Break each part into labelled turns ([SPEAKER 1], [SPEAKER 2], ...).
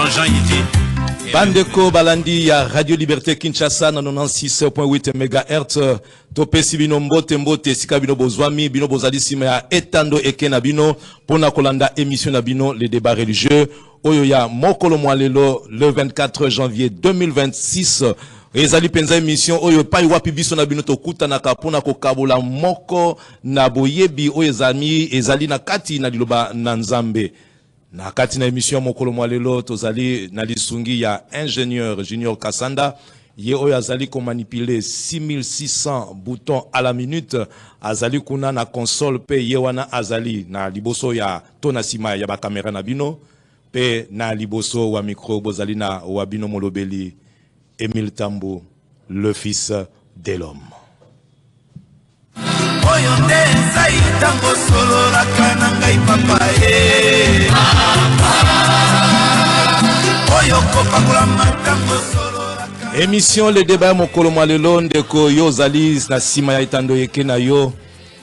[SPEAKER 1] Jean-Jean Yidi.
[SPEAKER 2] Bandeko Balandi ya Radio Liberté Kinshasa na 96.8 MHz. Topesi bino mbote mbote sika bino bozwami bino bozali sima ya etando eke na bino pona kolanda émission na bino les débats religieux oyo ya mokolo mwalelo le 24 janvier 2026. Ezali penza émission oyo pai wapi biso na bino tokuta na kapona kokabula moko na boyebi oyo ezali na kati na liloba na Nzambe. Na kati na émission mokolo mwalelo tozali na lisungi ya ingénieur Junior Kassanda ye oyo azali ko manipuler 6600 boutons à la minute azali kuna na console pe ye wana azali na liboso ya tona sima ya ba caméra na bino pe na liboso wa micro bozali na wa bino molobeli Émile Tambo, le fils de l'homme. Émission le débat mokolo mwalelo ndeko yo zali na sima ya itando yeke na yo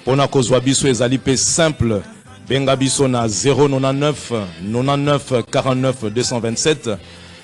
[SPEAKER 2] pona kozwa biso ezali pe simple benga biso na 099 99 49 227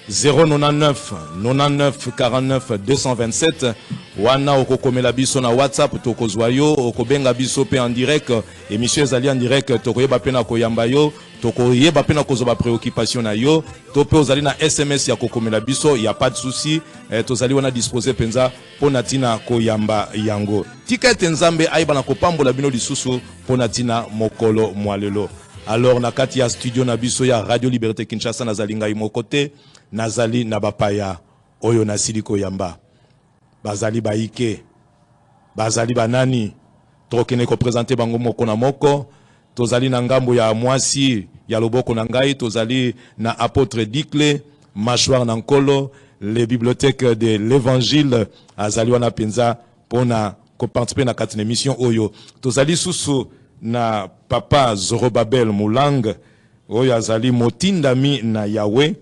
[SPEAKER 2] 099 99 49 227 wana okokomela biso na WhatsApp tokozwa yo okobenga biso pe en direct émission ezali en direct tokoyeba pe na koyamba yo tokoyeba pe na kozoba préoccupation na yo tope ozali na SMS ya kokomela biso ya pas de souci tozali wana disposer penza pona tina koyamba yango ticket Nzambe aiba na kopambola bino lisusu pona tina mokolo mwalelo. Alors na kati ya studio na biso ya Radio Liberté Kinshasa nazali ngai mokote nazali na bapaya oyo nasili koyamba bazali baike bazali banani tokene ko présenter bango moko na moko tozali na ngambo ya mwasi ya loboko na ngai tozali na apôtre Dikle mâchoire na nkolo les bibliothèques de l'évangile azali wana penza pona ko participer na kati na émission oyo tozali susu na papa Zorobabel Mulang oyo azali motindami na Yahweh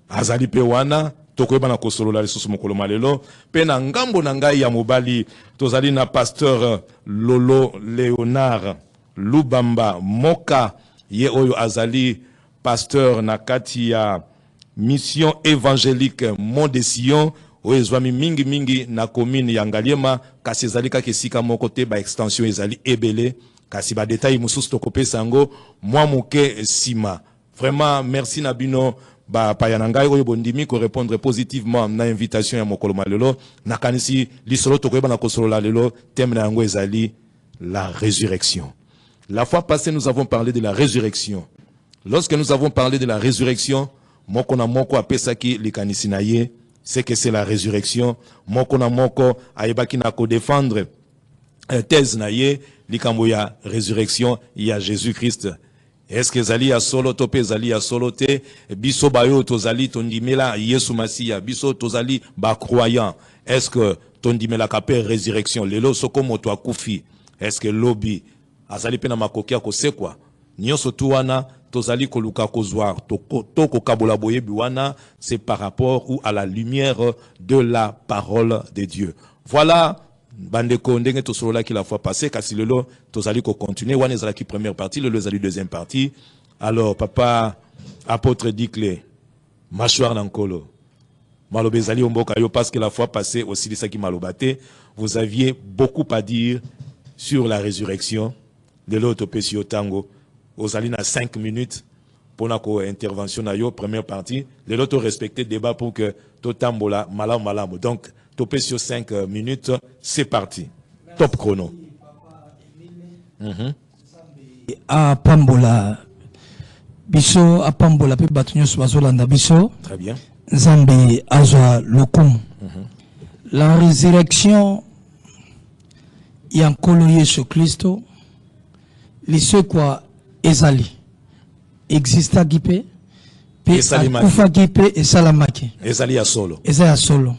[SPEAKER 2] azali pe wana tokoyeba na kosolola lisusu mokolo malelo pe na ngambo na ngai ya mobali tozali na pasteur Lolo Léonard Lubamba Moka ye oyo azali pasteur na kati ya mission évangélique Mont de Sion oyo ezwami mingi na commune ya Ngaliema kasi ezali kaka esika moko te ba extension ezali ebele kasi ba détail mususu tokopesa yango mwa moke sima. Vraiment merci na bino ba payanangai oyo bondimi ko répondre positivement na invitation ya mokolo malelo na kanisi lisolo tokoyeba na kosolola lelo thème na yango ezali la résurrection. La fois passée nous avons parlé de la résurrection. Lorsque nous avons parlé de la résurrection moko na moko apesaki likanisi na ye c'est que c'est la résurrection moko na moko ayebaki na ko défendre thèse na ye likambo ya résurrection ya Jésus-Christ. Est-ce que zali ya solo tope zali ya solo te biso bayo tozali tondimela Yesu Masiya biso tozali ba croyant est-ce que tondimela kapé résurrection lelo soko moto akufi est-ce que lobi azali pena makokia kosekwa nyonso tu wana tozali koluka kozwa toko kabola boyebi wana c'est par rapport ou à la lumière de la parole de Dieu. Voilà bandeko ndenge tosolola ki la fois passée kasi lelo tozali ko continuer wana ezalaki première partie lelo ezali deuxième partie. Alors papa apôtre Dikle mâchoire na nkolo maloba ezali omboka yo parce que la fois passée aussi lisaki malobate vous aviez beaucoup à dire sur la résurrection lelo topesi otango ozali na 5 minutes pour na ko intervention na yo première partie lelo to respecter débat pour que to tambola malamu donc topé sur 5 minutes, c'est parti. Top chrono.
[SPEAKER 3] A Pambola, biso a Pambola pe batunyo swazolanda biso.
[SPEAKER 2] Très bien.
[SPEAKER 3] Zambi azwa lokum. La résurrection yankolo Yesu Kristo lise kwa ezali exista gipe kufa gipe esalamaki
[SPEAKER 2] ezali ya solo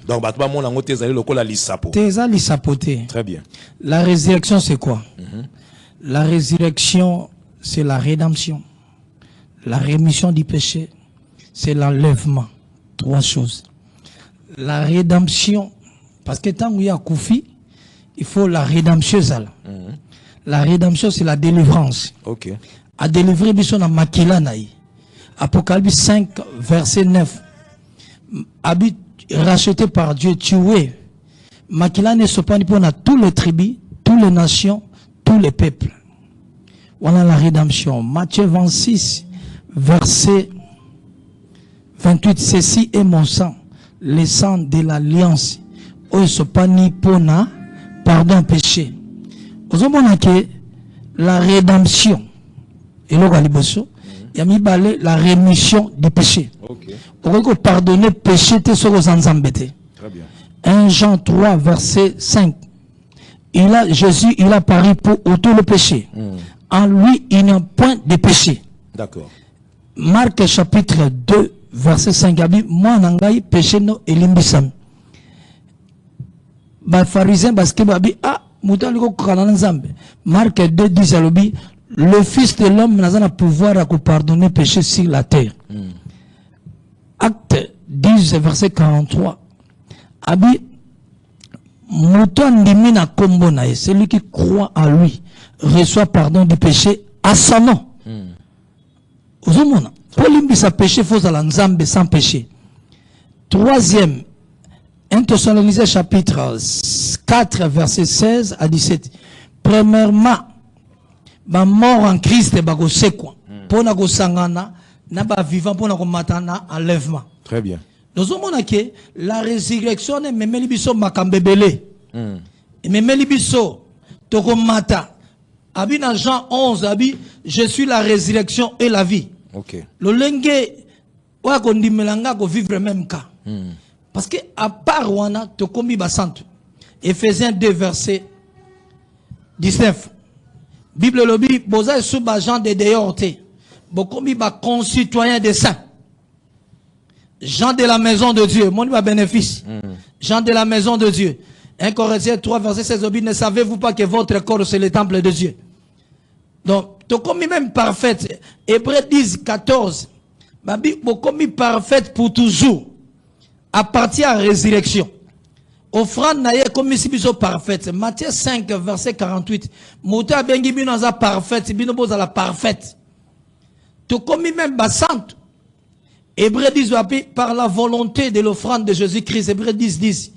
[SPEAKER 2] donc bato ba mona ngote ezali lokola lisapo
[SPEAKER 3] te.
[SPEAKER 2] Très bien.
[SPEAKER 3] La résurrection c'est quoi? La résurrection c'est la rédemption, la rémission du péché, c'est l'enlèvement. 3 choses. La rédemption parce que tant qu'il y a koufi il faut la rédemption La rédemption c'est la délivrance.
[SPEAKER 2] OK.
[SPEAKER 3] A délivrer biso na makila naï. Apocalypse 5, verset 9. Habit racheté par Dieu, tué. Makila ne se pas pour tous les tribus, toutes les nations, tous les peuples. Voilà la rédemption. Matthieu 26, verset 28. Ceci est mon sang, le sang de l'alliance. Où se pas ni pour pardon péché. Vous avez que la rédemption, et il y a mis la rémission du péché. Pour que pardonner péché, tu es sur les embêtés.
[SPEAKER 2] Très bien.
[SPEAKER 3] 1 Jean 3, verset 5. Jésus, il a pari pour ôter le péché. En lui, il n'y a point de péché.
[SPEAKER 2] D'accord.
[SPEAKER 3] Marc chapitre 2, verset 5. Moi, nangai péché no elimbisam. Ba pharisien parce que babi ah mutan liko kanana nzambe. Marc 2 dit le fils de l'homme n'a pouvoir à pardonner péché sur la terre. Acte 10 verset 43. Abi mutan dimina kombona, celui qui croit en lui reçoit pardon du péché à son nom. Ozomona pour limbisa péché faut à nzambe sans péché. Troisième, 1 Thessaloniciens chapitre 4, verset 16 à 17. Premièrement, ma mort en Christ est bagosekwa. Pour na sangana, na ba vivant pour na matana enlèvement.
[SPEAKER 2] Très bien.
[SPEAKER 3] Nous avons que la résurrection est même libiso makambebele. Et même libiso tokomata. Abi dans Jean 11, abi je suis la résurrection et la vie.
[SPEAKER 2] OK.
[SPEAKER 3] Le lengue wa kondimelanga ko vivre même cas. Parce que à part wana to komi basantu. Ephésiens 2 verset 19. Bible lobi boza sous ba Jean de déorté. Bokomi ba concitoyen des saints. Jean de la maison de Dieu, mon bénéfice. Jean de la maison de Dieu. 1 Corinthiens 3 verset 16. Ne savez-vous pas que votre corps c'est le temple de Dieu? Donc, to komi même parfaite. Hébreux 10 14. Babi bokomi parfaite pour toujours. À partir de la résurrection. Offrande naye comme si biso parfaite. Matthieu 5 verset 48. Mouta bengi bino za parfaite, bino boza la parfaite. To komi même basante. Hébreux 10 par la volonté de l'offrande de Jésus-Christ. Hébreux 10.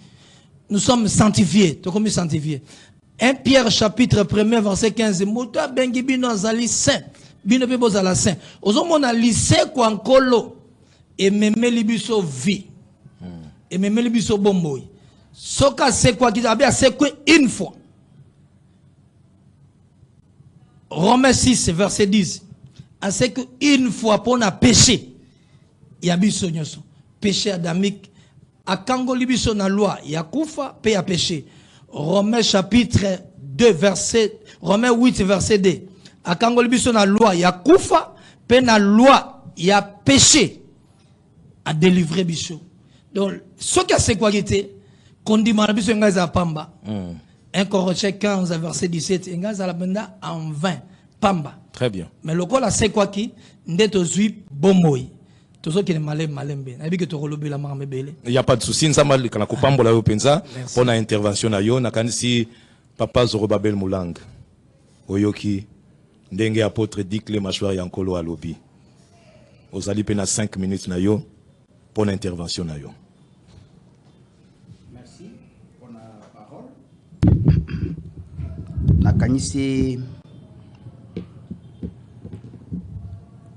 [SPEAKER 3] Nous sommes sanctifiés. To komi sanctifiés. 1 Pierre chapitre 1 verset 15. Mouta bengi bino zali saint. Bino be boza la saint. Ozomona lycée kwa nkolo et meme libiso vie. Et même les biso bomboy. Soka c'est quoi qui a bien c'est quoi une fois. Romains 6 verset 10. C'est que une fois pour na péché. Il y a biso nyoso. Péché adamique. A kango libiso na loi. Il y a koufa pe a péché. Romains chapitre 2 verset. Romains 8 verset 2. A kango libiso na loi. Il y a koufa pe na loi. Il y a péché. A délivrer biso. Donc, ce qui a c'est quoi qui était, qu'on dit, manabiso ngaza pamba. 1 Corinthiens 15, verset 17, ngaza la benda en 20, pamba.
[SPEAKER 2] Très bien.
[SPEAKER 3] Mais le quoi là, c'est quoi qui, n'eto zui bomoy. Tout ce qui est malembe. Nabi que tu relobi la marme belle.
[SPEAKER 2] Il n'y a pas de souci, nous avons kana kupambo la yo penza, pour la intervention na yo, na kanisi papa Zorobabel Moulang. Oyoki, ndenge apôtre Dikle Machouari Yankolo alobi. Ozali pena 5 minutes na yo, pour l'intervention na yo.
[SPEAKER 1] Nakanisi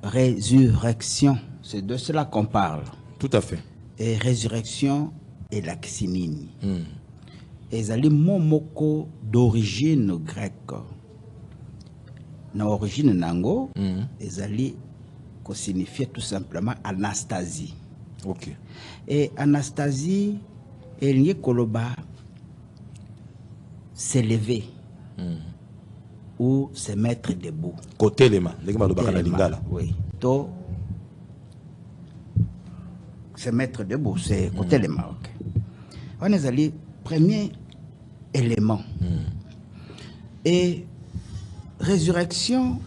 [SPEAKER 1] résurrection, c'est de cela qu'on parle.
[SPEAKER 2] Tout à fait.
[SPEAKER 1] Et résurrection et la ksinini. Et zali momoko d'origine grecque. Na origine nango, et zali ko signifie tout simplement Anastasie.
[SPEAKER 2] OK.
[SPEAKER 1] Et Anastasie, elle y est koloba s'élever ou se mettre debout.
[SPEAKER 2] Côté les mains, les lingala.
[SPEAKER 1] Oui. To se mettre debout, c'est côté les mains. Okay. On est allé premier élément. Et résurrection,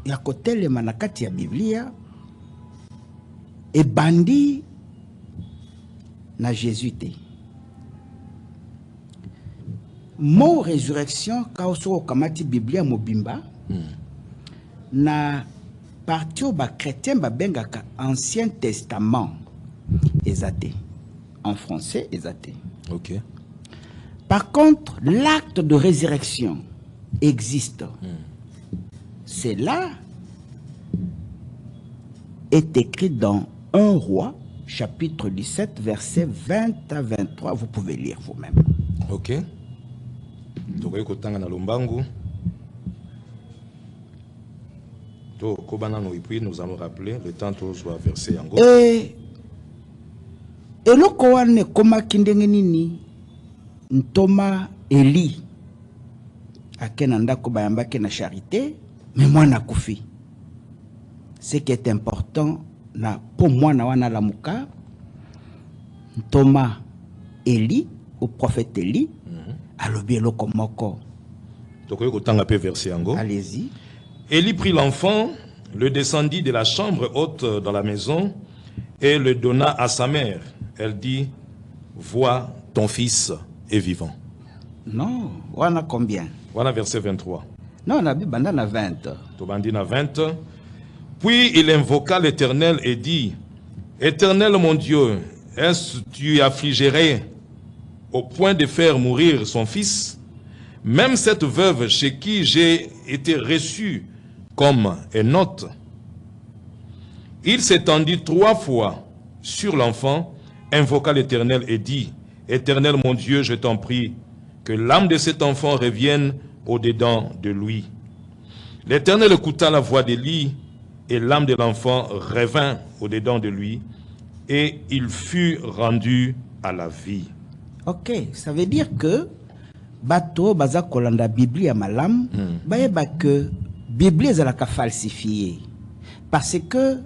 [SPEAKER 1] il y a côté les mains, nakati ya Biblia et bandi na Jésus te. Mot résurrection, quand on kamati Biblia mobimba, na partie au chrétien babengaka Ancien Testament esaté. En français esaté.
[SPEAKER 2] Ok.
[SPEAKER 1] Par contre, l'acte de résurrection existe. C'est là est écrit dans 1 Roi, chapitre 17, versets 20 à 23. Vous pouvez lire vous-même.
[SPEAKER 2] Ok. Donc, et puis nous allons rappeler le temps où soit versé en gros.
[SPEAKER 1] Et eloko wane koma kindenge nini ntoma Eli akena ndako bayambaki na charité mais mwana kufi. Ce qui est important na pour mwana wana lamuka ntoma Eli au prophète Eli alobi eloko moko.
[SPEAKER 2] Donc autant peu versé en gros.
[SPEAKER 1] Allez-y.
[SPEAKER 2] Élie prit l'enfant, le descendit de la chambre haute dans la maison et le donna à sa mère. Elle dit, vois, ton fils est vivant.
[SPEAKER 1] Non, on a combien?
[SPEAKER 2] Voilà verset 23.
[SPEAKER 1] Non, on a vu bandana 20.
[SPEAKER 2] Tobandina 20. Puis il invoqua l'Éternel et dit, Éternel mon Dieu, est-ce que tu affligerais au point de faire mourir son fils? Même cette veuve chez qui j'ai été reçu comme un hôte. Il s'étendit 3 fois sur l'enfant, invoqua l'Éternel et dit, Éternel mon Dieu, je t'en prie, que l'âme de cet enfant revienne au-dedans de lui. L'Éternel écouta la voix d'Élie, et l'âme de l'enfant revint au-dedans de lui, et il fut rendu à la vie.
[SPEAKER 1] Ok, ça veut dire que bato baza kolanda Bible ya malam, bayeba que Bible ezalaka falsifié parce que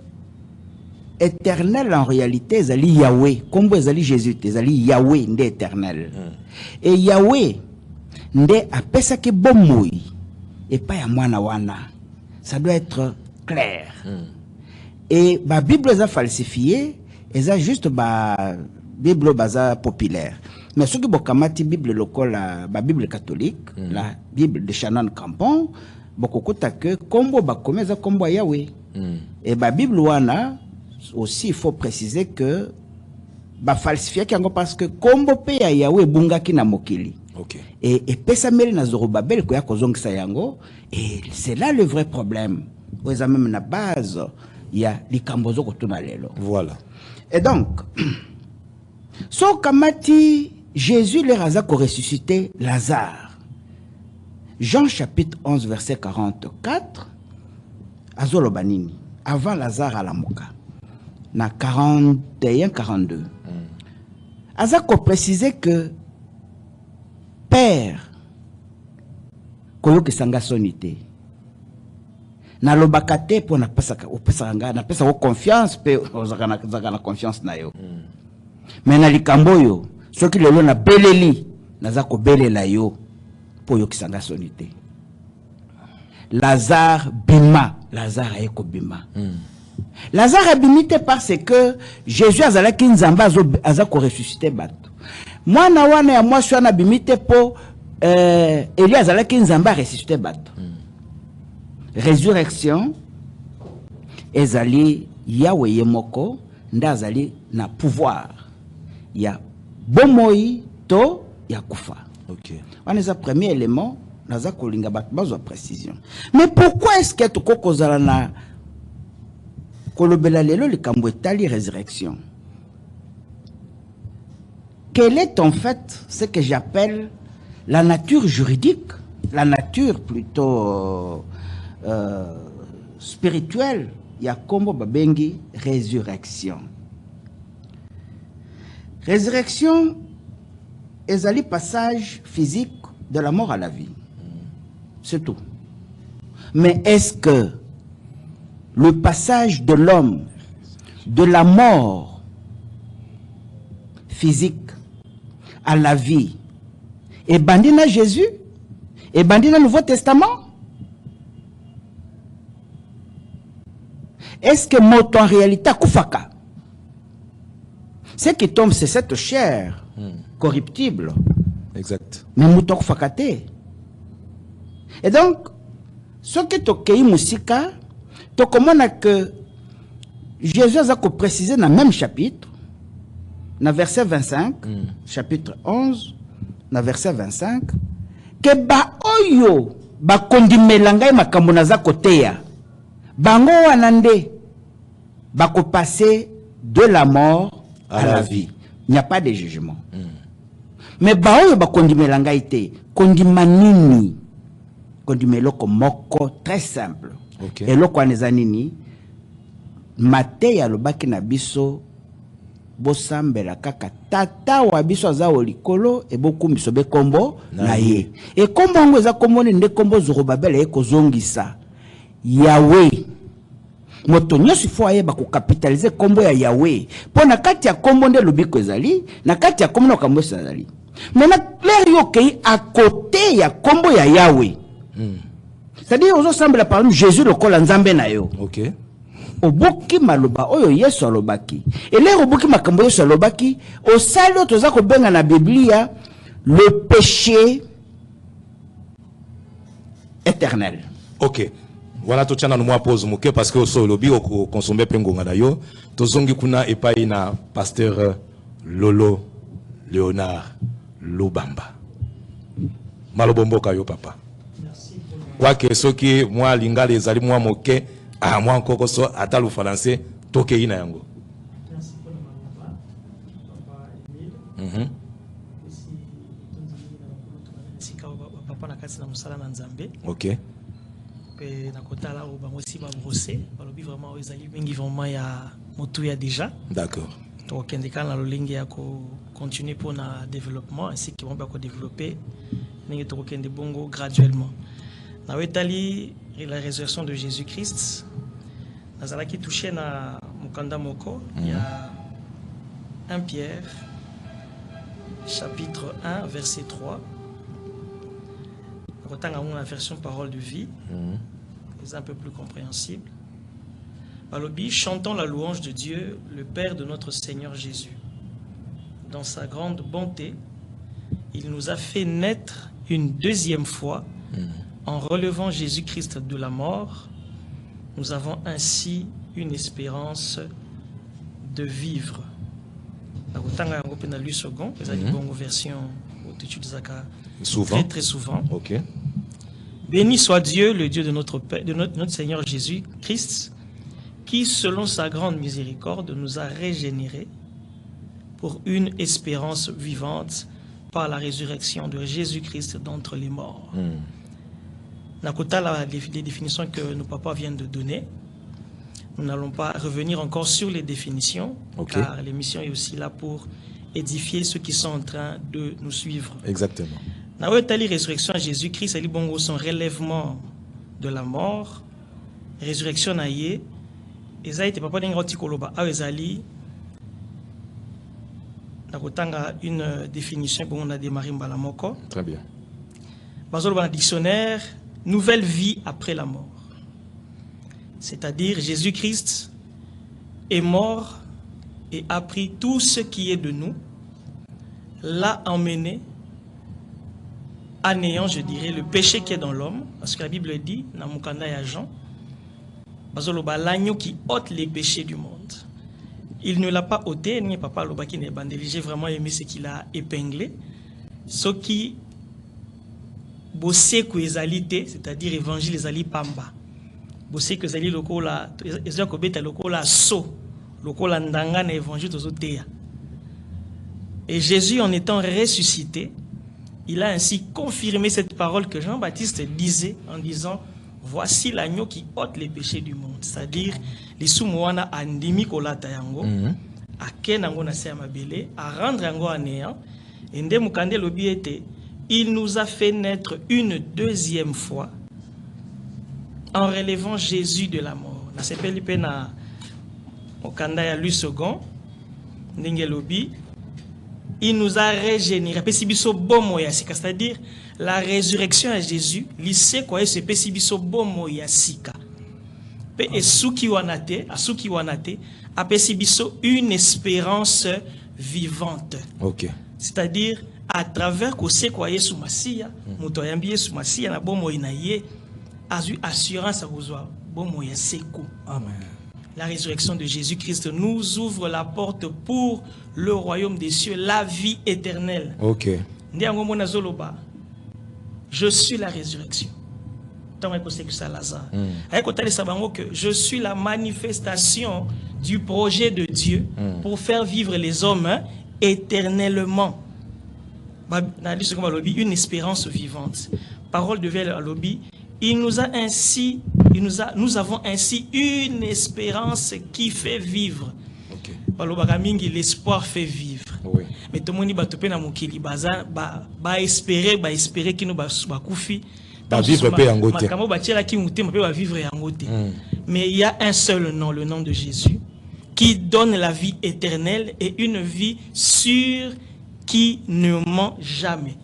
[SPEAKER 1] éternel en réalité ezali Yahweh, kombo ezali Jésus, ezali Yahweh nde éternel. Et Yahweh nde apesaki bomoi et pas ya mwana wana. Ça doit être clair. Et ba Bible eza falsifié, eza juste ba Bible baza populaire. Mais ce qui bokamati Bible lokola ba Bible catholique, la Bible de Shannon Campon, bokokuta que kombo ba komeza kombo Yahweh. Et ba Bible wana aussi il faut préciser que ba falsifié kango parce que kombo pe ya Yahweh bungaki na mokili.
[SPEAKER 2] Okay.
[SPEAKER 1] Et pesa meli na Zorobabel ko ya kozongisa yango, et c'est là le vrai problème. Oza même na base ya likambozo kotuna lelo.
[SPEAKER 2] Voilà.
[SPEAKER 1] Et donc so kamati Jésus les razako ressuscité Lazare. Jean chapitre 11 verset 44. Azolo banini. Avant Lazare à la moka. Na 41-42. Azako précisé que Père koyoke sanga sonité. Na lobakate pour na pesaka na pesa ko confiance pe ozakana confiance na yo. Mais na likamboyo soki lelo na beleli naza ko belela yo po yo kisanga sonité. Lazare bima, Lazare ayeko bima. Lazare abimite parce que Jésus azalaki nzamba azako ressusciter bato. Mwana wana ya mwasi wana bimite po Eli azalaki nzamba ressusciter bato. Résurrection ezali Yahweh yemoko nda azali na pouvoir ya bomoi to ya kufa.
[SPEAKER 2] Ok.
[SPEAKER 1] On est le premier élément, naza kolinga bazo précision. Mais pourquoi est-ce que tu kokozala na kolobela lelo likambo etali résurrection? Quelle est en fait ce que j'appelle la nature juridique, la nature plutôt spirituelle, ya kombo babengi résurrection. Résurrection est le passage physique de la mort à la vie. C'est tout. Mais est-ce que le passage de l'homme de la mort physique à la vie est bandé à Jésus? Est bandé dans le Nouveau Testament? Est-ce que moto en réalité a koufaka? Ce qui tombe, c'est cette chair corruptible.
[SPEAKER 2] Exact.
[SPEAKER 1] Mais moto koufakate. Et donc, ce qui est ok musika, Donc, comment on a que Jésus a précisé dans le même chapitre, dans le verset 25, chapitre 11, dans le verset 25, que ba oyo ba kondimelanga makambo naza koteya bango wanande ba ko passer de la mort à la vie. Il n'y a pas de jugement. Mais ba oyo ba kondimelanga ite kondimanini kondimeloko moko très simple.
[SPEAKER 2] Okay.
[SPEAKER 1] Et loko aneza nini mateya lobaki na biso bosambela kaka tata wa biso aza olikolo e boku misobe kombo na ye e kombo ngo eza kombo nde kombo Zorobabel e kozongisa Yahweh moto nyosi fo ayeba ko capitaliser kombo ya Yahweh pona kati ya kombo nde lobiko ezali na kati ya kombo na kombo ezali mena clair yo kei à côté ya kombo ya Yahweh c'est-à-dire ozo sambela par exemple Jésus lokola nzambe na yo.
[SPEAKER 2] OK.
[SPEAKER 1] Oboki maloba oyo Yesu alobaki ele oboki makambo Yesu alobaki osali oyo toza kobenga na Biblia le péché éternel.
[SPEAKER 2] OK. Voilà tout tchana nous pose moke parce que au so lobi au consommer pengonga na yo tozongi kuna epai na pasteur Lolo Léonard Lubamba. Malobomboka yo papa. Merci. Quoi que ce qui moi linga les ali moi moke ah, moi encore so atalo français toke ina yango.
[SPEAKER 3] Merci pour le papa Emile. Papa na kasi na musala na Nzambe.
[SPEAKER 2] OK.
[SPEAKER 3] Pe na kotala o bango si ba brosser, ba lobi vraiment ezali mingi vraiment ya motu ya déjà.
[SPEAKER 2] D'accord.
[SPEAKER 3] Donc kendeka na lolingi ya ko continuer pour na développement ainsi que on va ko développer ningi to kende bongo graduellement. Na wetali la résurrection de Jésus-Christ. Nazala qui touché na mukanda moko, il y a 1 Pierre chapitre 1 verset 3. Dans la version parole de vie, c'est un peu plus compréhensible. Balobi, chantons la louange de Dieu, le Père de notre Seigneur Jésus. Dans sa grande bonté, il nous a fait naître une deuxième fois en relevant Jésus-Christ de la mort. Nous avons ainsi une espérance de vivre.
[SPEAKER 2] Souvent.
[SPEAKER 3] Très très souvent.
[SPEAKER 2] OK.
[SPEAKER 3] Béni soit Dieu, le Dieu de notre Seigneur Jésus-Christ, qui, selon sa grande miséricorde, nous a régénérés pour une espérance vivante par la résurrection de Jésus-Christ d'entre les morts. Nakota, les définitions que nos papas viennent de donner, nous n'allons pas revenir encore sur les définitions,
[SPEAKER 2] okay,
[SPEAKER 3] car l'émission est aussi là pour édifier ceux qui sont en train de nous suivre.
[SPEAKER 2] Exactement.
[SPEAKER 3] La résurrection à Jésus-Christ, c'est son relèvement de la mort, résurrection à Yé, et ça a été papa d'Ingroti Koloba, a ezali, une définition pour on a démarré Mbalamoko.
[SPEAKER 2] Très bien.
[SPEAKER 3] Dans le dictionnaire, nouvelle vie après la mort. C'est-à-dire Jésus-Christ est mort et a pris tout ce qui est de nous, l'a emmené à néant, je dirais, le péché qui est dans l'homme, parce que la Bible dit, dans Mukanda et Jean, l'agneau qui ôte les péchés du monde. Il ne l'a pas ôté, ni papa Lobaki n'est bandeli. J'ai vraiment aimé ce qu'il a épinglé. Ce qui bossé que ezalité, c'est-à-dire évangile ezali pamba. Bossé que ezali lokola, ezali kobeta lokola so, lokola ndanga na évangile tozoteya. Et Jésus, en étant ressuscité, il a ainsi confirmé cette parole que Jean-Baptiste disait en disant: voici l'agneau qui ôte les péchés du monde. C'est-à-dire, les soumouana andimi kolata yango, a kenango na se mabele, a rendre yango anéant, et nde mukande lobi ete, il nous a fait naître une deuxième fois en relevant Jésus de la mort. Na sepeli pe na mukanda ya lui second, ndenge lobi, il nous a régénéré. C'est-à-dire la résurrection à Jésus, lycée quoi c'est pesibiso bomo yasika. Pe esuki wanate, asuki wanate, a pesibiso une espérance vivante.
[SPEAKER 2] OK.
[SPEAKER 3] C'est-à-dire à travers que c'est quoi Yesu Masia, muto yambi Yesu Masia na bomo inaye, azu assurance à Amen.
[SPEAKER 4] La résurrection de Jésus-Christ nous ouvre la porte pour le royaume des cieux, la vie éternelle.
[SPEAKER 2] Ok.
[SPEAKER 4] Je suis la résurrection. Je suis la manifestation du projet de Dieu pour faire vivre les hommes éternellement. Une espérance vivante. Parole de Velle à lobby. Nous avons ainsi une espérance qui fait vivre. L'espoir fait vivre.
[SPEAKER 2] Oui.
[SPEAKER 4] Mais tout le monde espérer qu'il nous koufi. Mais il y a un seul nom, le nom de Jésus, qui donne la vie éternelle et une vie sûre qui ne ment jamais.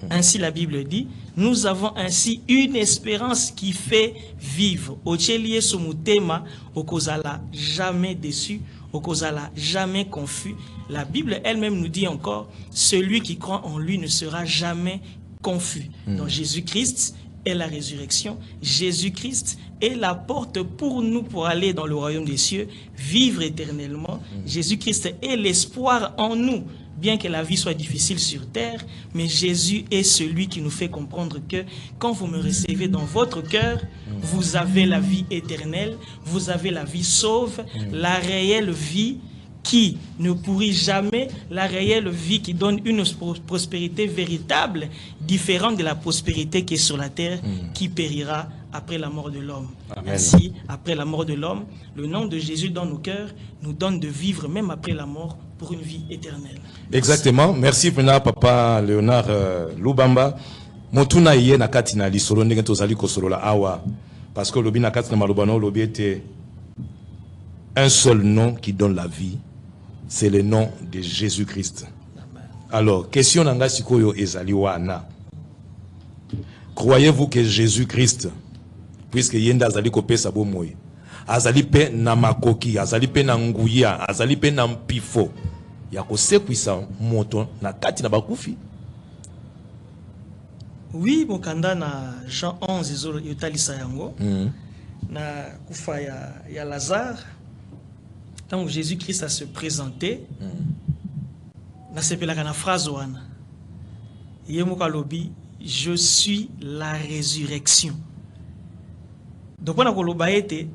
[SPEAKER 4] Ainsi la Bible dit, nous avons ainsi une espérance qui fait vivre. Ochelier somutema, okozala jamais déçu, okozala jamais confus. La Bible elle-même nous dit encore, celui qui croit en lui ne sera jamais confus. Donc Jésus-Christ est la résurrection. Jésus-Christ est la porte pour nous pour aller dans le royaume des cieux, vivre éternellement. Jésus-Christ est l'espoir en nous. Bien que la vie soit difficile sur terre, mais Jésus est celui qui nous fait comprendre que quand vous me recevez dans votre cœur, vous avez la vie éternelle, vous avez la vie sauve, la réelle vie qui ne pourrit jamais, la réelle vie qui donne une prospérité véritable, différente de la prospérité qui est sur la terre, qui périra après la mort de l'homme. Ainsi, après la mort de l'homme, le nom de Jésus dans nos cœurs nous donne de vivre même après la mort pour une vie éternelle.
[SPEAKER 2] Exactement. Merci Papa Léonard Lubamba. Motuna iye na kati na lisolo ndenge tozali kosolola awa parce que lobi na kati na malobano lobi était un seul nom qui donne la vie, c'est le nom de Jésus-Christ. Alors, question nanga sikoyo ezali wana. Croyez-vous que Jésus-Christ, puisque yenda azali kopesa bomoi, azali pe na makoki, azali pe na nguya, azali pe na mpifo, ya kosekwisa moto na kati na bakufi?
[SPEAKER 4] Oui, mokanda na Jean 11 yotalisa yango, na kufa ya Lazare, tant que Jésus-Christ a se présenté, na sepelaka na phrase wana. Yemoka lobi, je suis la résurrection. Donc on a koloba ete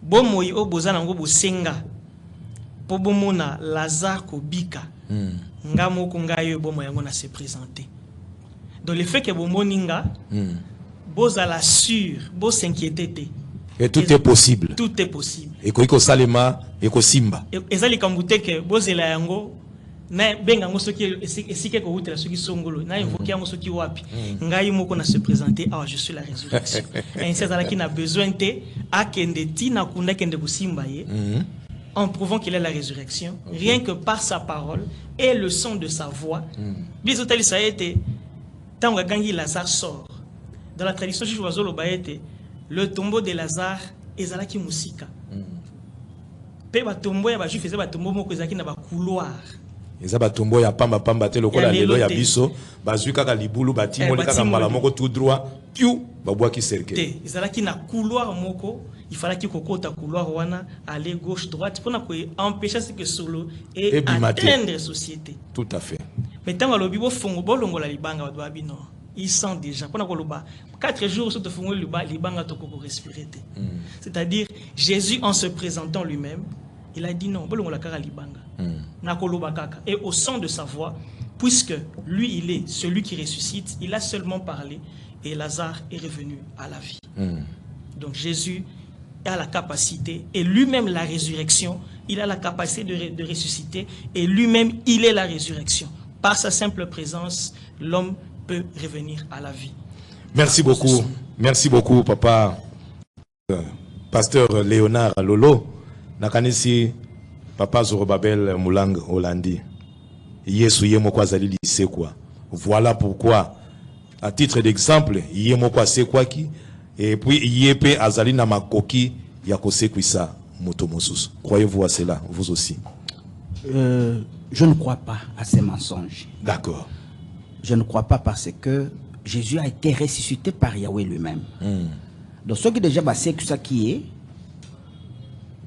[SPEAKER 4] bon moi o bozana ngo bosenga po bomona Lazare kobika nga moko nga yo bon moyango na se présenter. Donc le fait que bomoninga bozala sûr, bo s'inquiéter.
[SPEAKER 2] Et tout est possible.
[SPEAKER 4] Tout est possible.
[SPEAKER 2] Et ko salema et ko simba.
[SPEAKER 4] Ezali kambute que bozela yango na benga ngo soki esike ko hutela soki songolo na invoquer ngo soki wapi ngai moko na se présenter ah je suis la résurrection. Et c'est ça qui n'a besoin te akende tina kunda kende kusimba ye en prouvant qu'il est la résurrection rien que par sa parole et le son de sa voix. Bisotali ça a été tant que gangi Lazare sort dans la tradition juive wazolo baete le tombeau de Lazare ezalaki musika. Pe ba tombeau ya ba juif ezaba tombeau moko ezalaki na ba couloir.
[SPEAKER 2] Ezaba tombeau ya pamba pamba te lokola lelo ya biso bazui kaka libulu batimoli kaka mbala moko tout droit piu babwaki cercle.
[SPEAKER 4] Te ezalaki na couloir moko il fallait qu'il kokota couloir wana aller gauche droite pour na ko empêcher ce que solo et atteindre la société.
[SPEAKER 2] Tout à fait.
[SPEAKER 4] Mais tant lobi bo fongo bo longola libanga ba bino ils sentent déjà pour na ko loba 4 jours sur te fongo libanga to ko respirer. C'est-à-dire Jésus en se présentant lui-même il a dit non, et au son de sa voix, puisque lui il est celui qui ressuscite, il a seulement parlé et Lazare est revenu à la vie. Donc Jésus a la capacité, et lui-même la résurrection, il a la capacité de ressusciter, et lui-même il est la résurrection. Par sa simple présence, l'homme peut revenir à la vie.
[SPEAKER 2] Merci beaucoup, papa, pasteur Léonard Lolo. Nakanisi papa Zorobabel Moulang Hollandi. Yesu yemoko azali c'est quoi. Voilà pourquoi, à titre d'exemple, yemoko c'est quoi qui et puis yepe azali na makoki ya kosekwisa moto mosusu. Croyez-vous à cela, vous aussi?
[SPEAKER 1] Je ne crois pas à ces mensonges.
[SPEAKER 2] D'accord.
[SPEAKER 1] Je ne crois pas parce que Jésus a été ressuscité par Yahweh lui-même. donc ceux qui déjà passé que ça qui est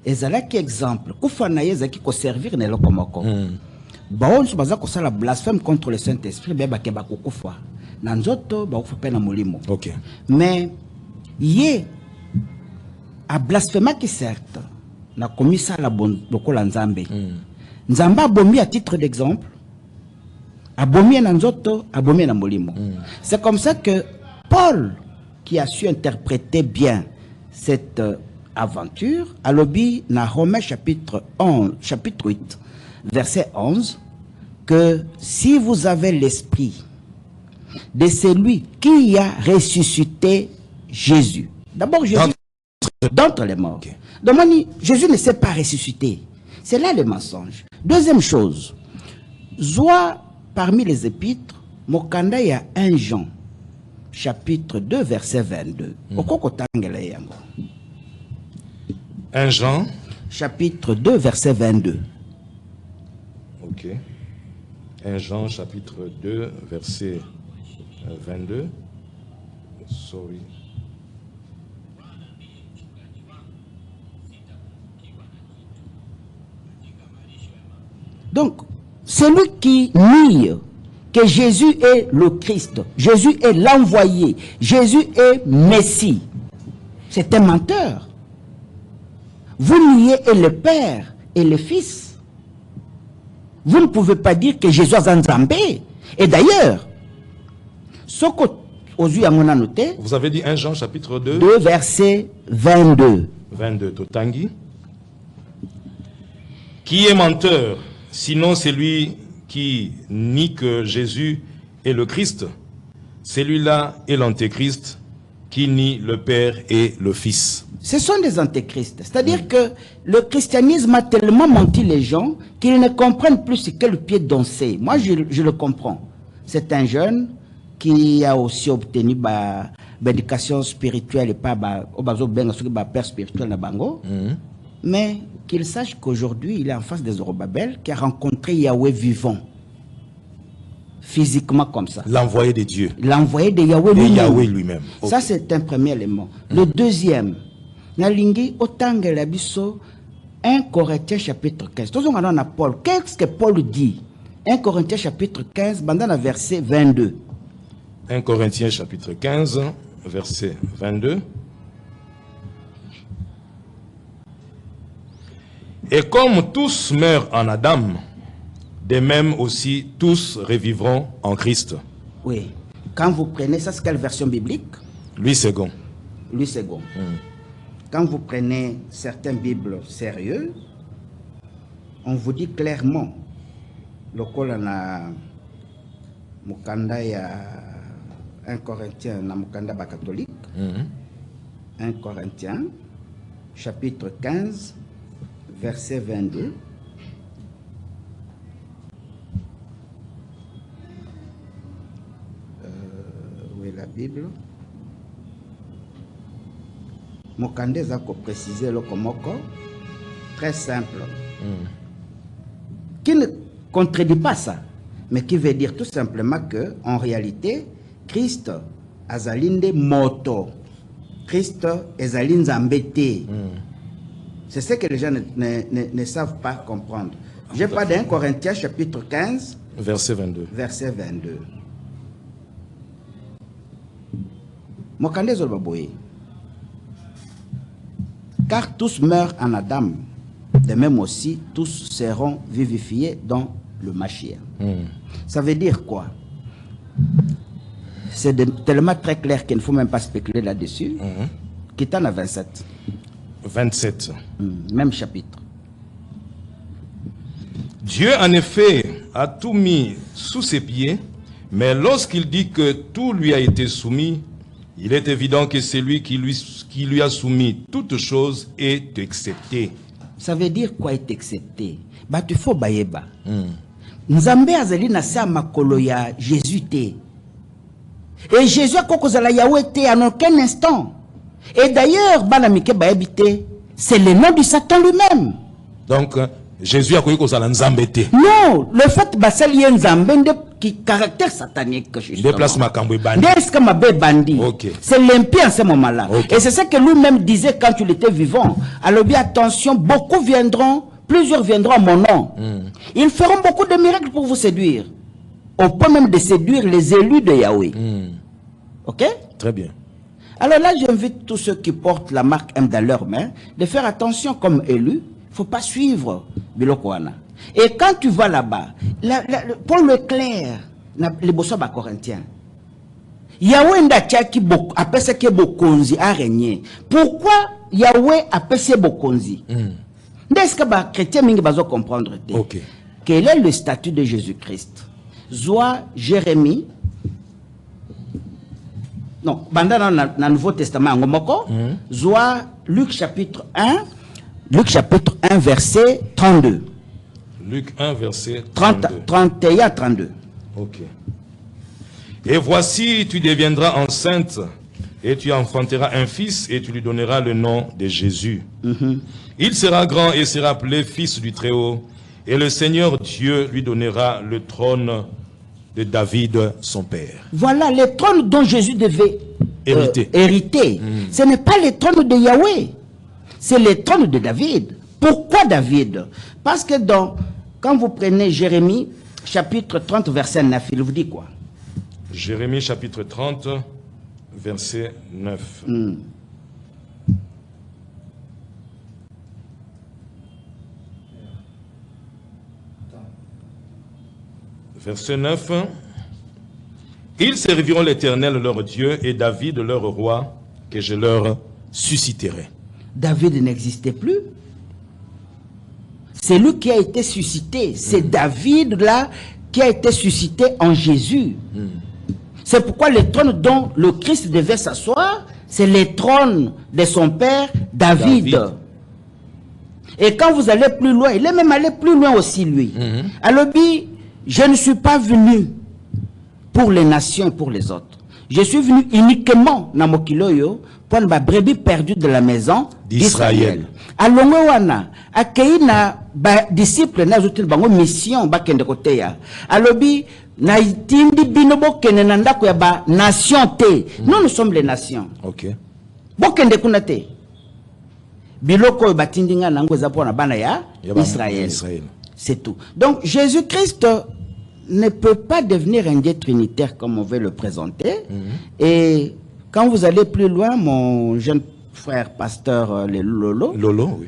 [SPEAKER 1] ezalaki exemple kufa na ye ezalaki ko servir na eloko moko baon so baza kosala blasphème contre le Saint-Esprit be bakeba kokufa na nzoto bakufa pe na molimo.
[SPEAKER 2] OK.
[SPEAKER 1] Mais ye a blasphémé qui certes na commis ça la bonne lokola nzambe. Nzamba abomi à titre d'exemple, abomi na nzoto, abomi na molimo. C'est comme ça que Paul, qui a su interpréter bien cette aventure, a lobby dans Romains chapitre 8, verset 11, que si vous avez l'esprit de celui qui a ressuscité Jésus, d'abord Jésus d'entre les morts. Okay. Donc Jésus ne s'est pas ressuscité. C'est là le mensonge. Deuxième chose, Zoa parmi les épîtres, Mokanda y a 1 Jean, chapitre 2, verset 22.
[SPEAKER 2] 1 Jean,
[SPEAKER 1] chapitre 2, verset 22.
[SPEAKER 2] Ok. 1 Jean, chapitre 2, verset 22. Sorry.
[SPEAKER 1] Donc, celui qui nie que Jésus est le Christ, Jésus est l'envoyé, Jésus est Messie, c'est un menteur. Vous niez et le Père et le Fils. Vous ne pouvez pas dire que Jésus est Nzambé. Et d'ailleurs, ce que
[SPEAKER 2] vous avez dit 1 Jean chapitre 2,
[SPEAKER 1] 2 verset 22.
[SPEAKER 2] 22, Totangi. Qui est menteur, sinon celui qui nie que Jésus est le Christ? Celui-là est l'antéchrist qui nie le Père et le Fils.
[SPEAKER 1] Ce sont des antéchrists. C'est-à-dire que le christianisme a tellement menti les gens qu'ils ne comprennent plus ce qu'est le pied dansé. Moi, je le comprends. C'est un jeune qui a aussi obtenu l'éducation spirituelle et pas père spirituel na bango. Mais qu'il sache qu'aujourd'hui, il est en face des Zorobabel qui a rencontré Yahweh vivant. Physiquement comme ça.
[SPEAKER 2] L'envoyé de Dieu.
[SPEAKER 1] L'envoyé de Yahweh lui-même.
[SPEAKER 2] Yahweh lui-même. Okay.
[SPEAKER 1] Ça, c'est un premier élément. Le deuxième, Nalingi Otangel Abisso, 1 Corinthiens chapitre 15. Tous on a Paul. Qu'est-ce que Paul dit? 1 Corinthiens chapitre 15, bandana verset 22.
[SPEAKER 2] 1 Corinthiens chapitre 15, verset 22. Et comme tous meurent en Adam, de même aussi tous revivront en Christ.
[SPEAKER 1] Oui. Quand vous prenez, ça c'est quelle version biblique?
[SPEAKER 2] Louis II.
[SPEAKER 1] Louis II. Quand vous prenez certaines Bibles sérieuses, on vous dit clairement, le kolana Mukanda ya 1 Corinthiens na Mukanda ba catholique, 1 Corinthiens, chapitre 15, verset 22. Où est la Bible? Mokande zako préciser le komoko, très simple, qui ne contredit pas ça, mais qui veut dire tout simplement que en réalité, Christ azalinde moto, Christ ezalinde zambete. C'est ce que les gens ne savent pas comprendre. Je parle d'un Corinthiens chapitre 15,
[SPEAKER 2] verset 22.
[SPEAKER 1] Verset 22. Mokande zolbaboye. Car tous meurent en Adam, de même aussi tous seront vivifiés dans le Mashiach. Ça veut dire quoi? C'est tellement très clair qu'il ne faut même pas spéculer là-dessus. Quittons à 27.
[SPEAKER 2] 27.
[SPEAKER 1] Même chapitre.
[SPEAKER 2] Dieu en effet a tout mis sous ses pieds, mais lorsqu'il dit que tout lui a été soumis, il est évident que celui qui lui a soumis toutes choses est accepté.
[SPEAKER 1] Ça veut dire quoi est accepté? Bah tu faut bayeba. Nzambe azali na sa makolo ya Jésus te. Et Jésus a kokozala Yahweh te en aucun instant. Et d'ailleurs, banamike bayebite, c'est le nom du Satan lui-même.
[SPEAKER 2] Donc Jésus a kokozala Nzambe te.
[SPEAKER 1] Non, le fait basali Nzambe qui caractère satanique que justement.
[SPEAKER 2] Déplace ma camboué bandit.
[SPEAKER 1] Okay. C'est l'impie en ce moment-là. Okay. Et c'est ce que lui-même disait quand il était vivant. Alors bien attention, beaucoup viendront, plusieurs viendront à mon nom. Ils feront beaucoup de miracles pour vous séduire. Au point même de séduire les élus de Yahweh. Ok?
[SPEAKER 2] Très bien.
[SPEAKER 1] Alors là, j'invite tous ceux qui portent la marque M dans leurs mains de faire attention comme élus. Il ne faut pas suivre Bilokwana. Et quand tu vas là-bas, Paul Leclerc, les Bossaba Corinthiens, Yahweh Ndachaki appelle ce que Bokonzi a régné. Pourquoi Yahweh appelle ce Bokonzi? Est-ce que les chrétiens ne comprendre? Quel est le statut de Jésus-Christ? Zoa Jérémie. Non, dans le Nouveau Testament, Zoa Luc chapitre 1, verset 32.
[SPEAKER 2] Luc 1, verset
[SPEAKER 1] 31 à 32.
[SPEAKER 2] Ok. Et voici, tu deviendras enceinte, et tu enfanteras un fils, et tu lui donneras le nom de Jésus. Il sera grand et sera appelé fils du Très-Haut, et le Seigneur Dieu lui donnera le trône de David, son père.
[SPEAKER 1] Voilà le trône dont Jésus devait hériter. Ce n'est pas le trône de Yahweh, c'est le trône de David. Pourquoi David? Parce que quand vous prenez Jérémie, chapitre 30, verset 9, il vous dit quoi?
[SPEAKER 2] Jérémie, chapitre 30, verset 9. Verset 9. Ils serviront l'Éternel leur Dieu et David leur roi que je leur susciterai.
[SPEAKER 1] David n'existait plus. C'est lui qui a été suscité. C'est David là qui a été suscité en Jésus. C'est pourquoi le trône dont le Christ devait s'asseoir, c'est le trône de son père David. Et quand vous allez plus loin, il est même allé plus loin aussi lui. Alors je ne suis pas venu pour les nations et pour les autres. Je suis venu uniquement dans Mokiloyo pour ma brebis perdue de la maison d'Israël. Alors wana akina ba disciple na zotil bango mission ba kende koteya. Alors na itindi binobo kene nanda ko ya ba nation te. Nous sommes les nations.
[SPEAKER 2] OK.
[SPEAKER 1] Bokende kunate. Biloko batindinga nango za pona bana ya Israël. C'est tout. Donc Jésus-Christ ne peut pas devenir un Dieu trinitaire comme on veut le présenter. Et quand vous allez plus loin, mon jeune frère pasteur Lolo,
[SPEAKER 2] oui.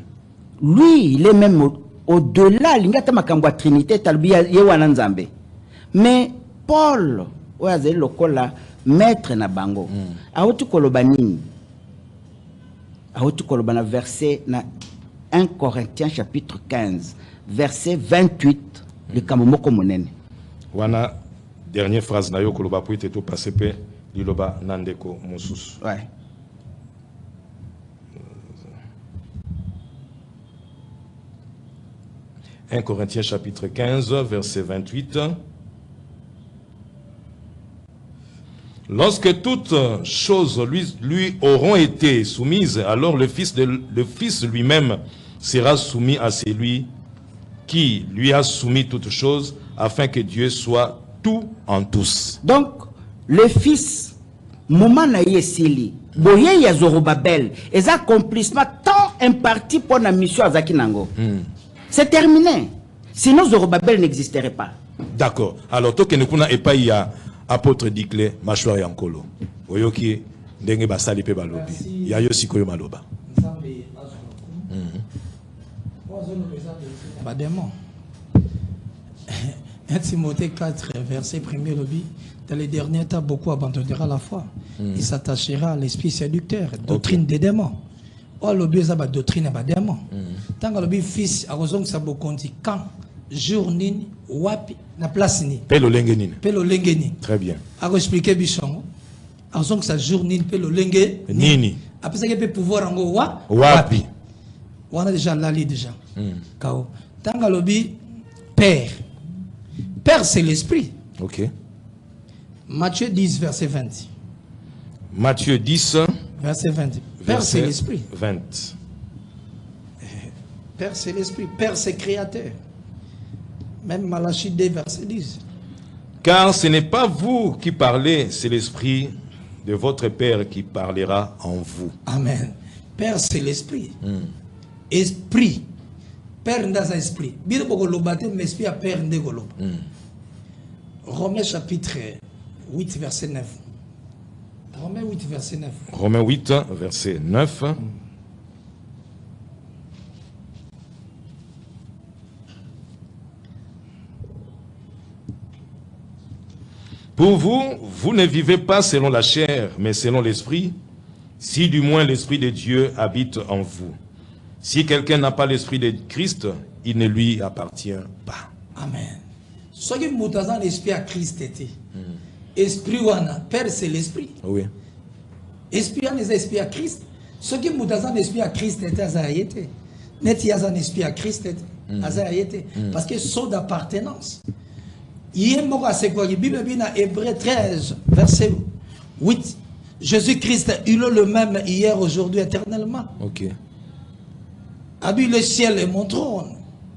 [SPEAKER 1] Lui, il est même au-delà, il y a Trinité, mais Paul, maître na bango, aoutu kolobanini, aoutu kolobana verset na 1 Corinthiens chapitre 15, verset 28, le kamomoko monene.
[SPEAKER 2] Wana dernière phrase na yo koloba pour te passer pe liloba nandeko mosus.
[SPEAKER 1] Ouais.
[SPEAKER 2] « 1 Corinthiens chapitre 15, verset 28. Lorsque toutes choses lui auront été soumises, alors le Fils lui-même sera soumis à celui qui lui a soumis toutes choses, afin que Dieu soit tout en tous. »
[SPEAKER 1] Donc, le Fils, moment na yesili, boye ya Zorobabel, et accomplissement tant imparti pour la mission à Zakinango. C'est terminé. Sinon, Zorobabel n'existerait pas.
[SPEAKER 2] D'accord. Alors, toi, Kenekuna et pas, il y a apôtre Dikle, Machouari Yankolo. Oyoki, Ndenge Basali Pe Balobi. Il y a Yosi Koyo Maloba.
[SPEAKER 3] Démon. 1 Timothée 4, verset 1er, lobby. Dans les derniers temps, beaucoup abandonnera la foi. Il s'attachera à l'esprit séducteur, doctrine des démons. Oh, lobby, ça va doctrine des démons. Tant que le fils a raison que ça bokondi quand jour ni wapi na place ni
[SPEAKER 2] pelo lengeni très bien
[SPEAKER 3] a expliquer bichon a raison que ça jour ni pelo lenge
[SPEAKER 2] nini
[SPEAKER 3] après ça il peut pouvoir ngo
[SPEAKER 2] wapi
[SPEAKER 3] on a déjà l'ali déjà kao tant que le père c'est l'esprit.
[SPEAKER 2] OK.
[SPEAKER 3] Matthieu 10 verset 20.
[SPEAKER 2] Matthieu 10
[SPEAKER 3] verset 20. Père c'est l'esprit.
[SPEAKER 2] 20.
[SPEAKER 3] Père c'est l'esprit, Père c'est créateur. Même Malachie 2 verset 10.
[SPEAKER 2] Car ce n'est pas vous qui parlez, c'est l'Esprit de votre Père qui parlera en vous.
[SPEAKER 3] Amen. Père, c'est l'Esprit. Esprit. Père dans un esprit. Bien beaucoup le baptême, mais esprit à Père Ndegolo. Romains chapitre 8, verset 9. Romains 8, verset 9.
[SPEAKER 2] Romains 8, verset 9. Pour vous, vous ne vivez pas selon la chair, mais selon l'Esprit, si du moins l'Esprit de Dieu habite en vous. Si quelqu'un n'a pas l'Esprit de Christ, il ne lui appartient pas.
[SPEAKER 3] Amen. Ce qui est dans l'Esprit à Christ était. Esprit wana, Père c'est l'Esprit.
[SPEAKER 2] Oui.
[SPEAKER 3] Esprit wana est l'Esprit à Christ. Ce qui est dans l'Esprit à Christ était azayete. Net y a un esprit à Christ était azayete. Parce que c'est d'appartenance. Hier, c'est quoi? La Bible dit dans Hébreux 13, verset 8. Jésus-Christ, il est le même hier, aujourd'hui, éternellement.
[SPEAKER 2] Ok.
[SPEAKER 3] Abi, le ciel est mon trône.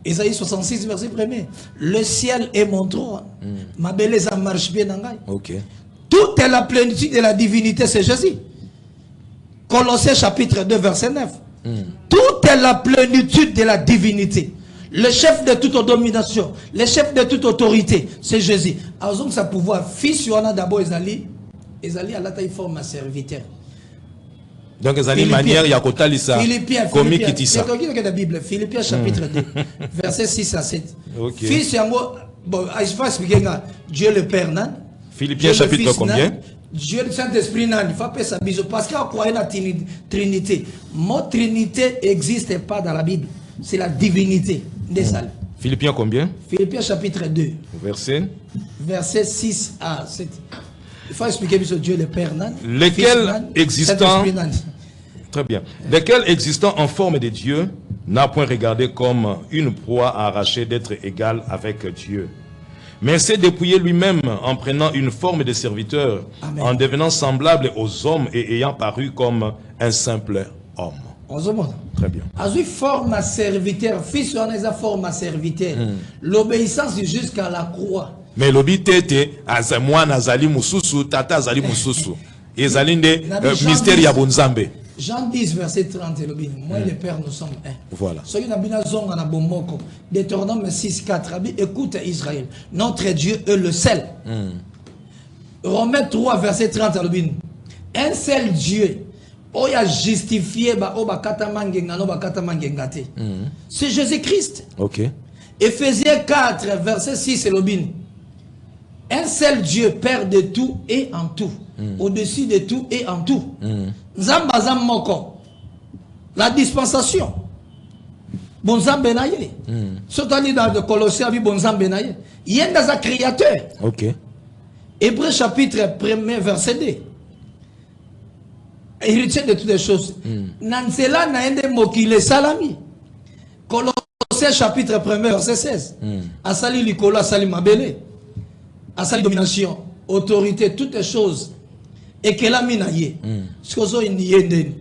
[SPEAKER 3] Isaïe 66, verset 1er. Le ciel est mon trône. Ma belle, ça marche bien.
[SPEAKER 2] Ok.
[SPEAKER 3] Toute la plénitude de la divinité, c'est Jésus. Colossiens chapitre 2, verset 9. Toute la plénitude de la divinité. Le chef de toute domination, le chef de toute autorité, c'est Jésus. Alors, ça pouvoir, fils, on a d'abord Ezali à la taille forme à serviteur.
[SPEAKER 2] Donc, ils ont une manière, il y a Kotalisa, comme qui ça.
[SPEAKER 3] C'est la Bible, Philippiens chapitre 2, verset 6 à 7.
[SPEAKER 2] Okay.
[SPEAKER 3] Fils, bon, je vais expliquer, Dieu le Père, non?
[SPEAKER 2] Philippiens chapitre combien?
[SPEAKER 3] Dieu le Saint-Esprit, non, il faut pas ça bisou. Parce qu'on croit la Trinité. Mot Trinité n'existe pas dans la Bible. C'est la divinité des salles.
[SPEAKER 2] Philippiens combien?
[SPEAKER 3] Philippiens chapitre 2.
[SPEAKER 2] Verset
[SPEAKER 3] 6 à 7. Il faut expliquer sur Dieu le Père, non?
[SPEAKER 2] Lequel existant, très bien, lequel existant en forme de Dieu n'a point regardé comme une proie à arracher d'être égal avec Dieu, mais s'est dépouillé lui-même en prenant une forme de serviteur, Amen. En devenant semblable aux hommes et ayant paru comme un simple homme. Très bien.
[SPEAKER 3] Azui forme à serviteur, fils on est forme à serviteur. L'obéissance jusqu'à la croix.
[SPEAKER 2] Mais l'obité moi nazali mususu tata azali mususu. Ezali nde mystère ya bonzambe.
[SPEAKER 3] Jean 10 verset 30 moi et le Père nous sommes un.
[SPEAKER 2] Voilà.
[SPEAKER 3] Ce qui n'a bien zonga na bomoko. Deutéronome 6 4 écoute Israël, notre Dieu est le seul. Romains 3 verset 30 un seul Dieu. Oh, il a justifié c'est Jésus-Christ.
[SPEAKER 2] Ok.
[SPEAKER 3] Éphésiens 4, verset 6, c'est l'obin. Un seul Dieu, Père de tout et en tout. Au-dessus de tout et en tout. Zambazam moko. La dispensation. Bonzam benaye. Surtout dans le Colossiens, bonzam benaye. Il y a un créateur.
[SPEAKER 2] Ok.
[SPEAKER 3] Hébreux chapitre 1er, verset 2. Héritier de toutes les choses. Nansela naende mokile salami. Colossiens chapitre 1er verset 16. Asali likolo asali mabele. Asali domination, autorité, toutes les choses. Et que la minaye. Skozo iniende.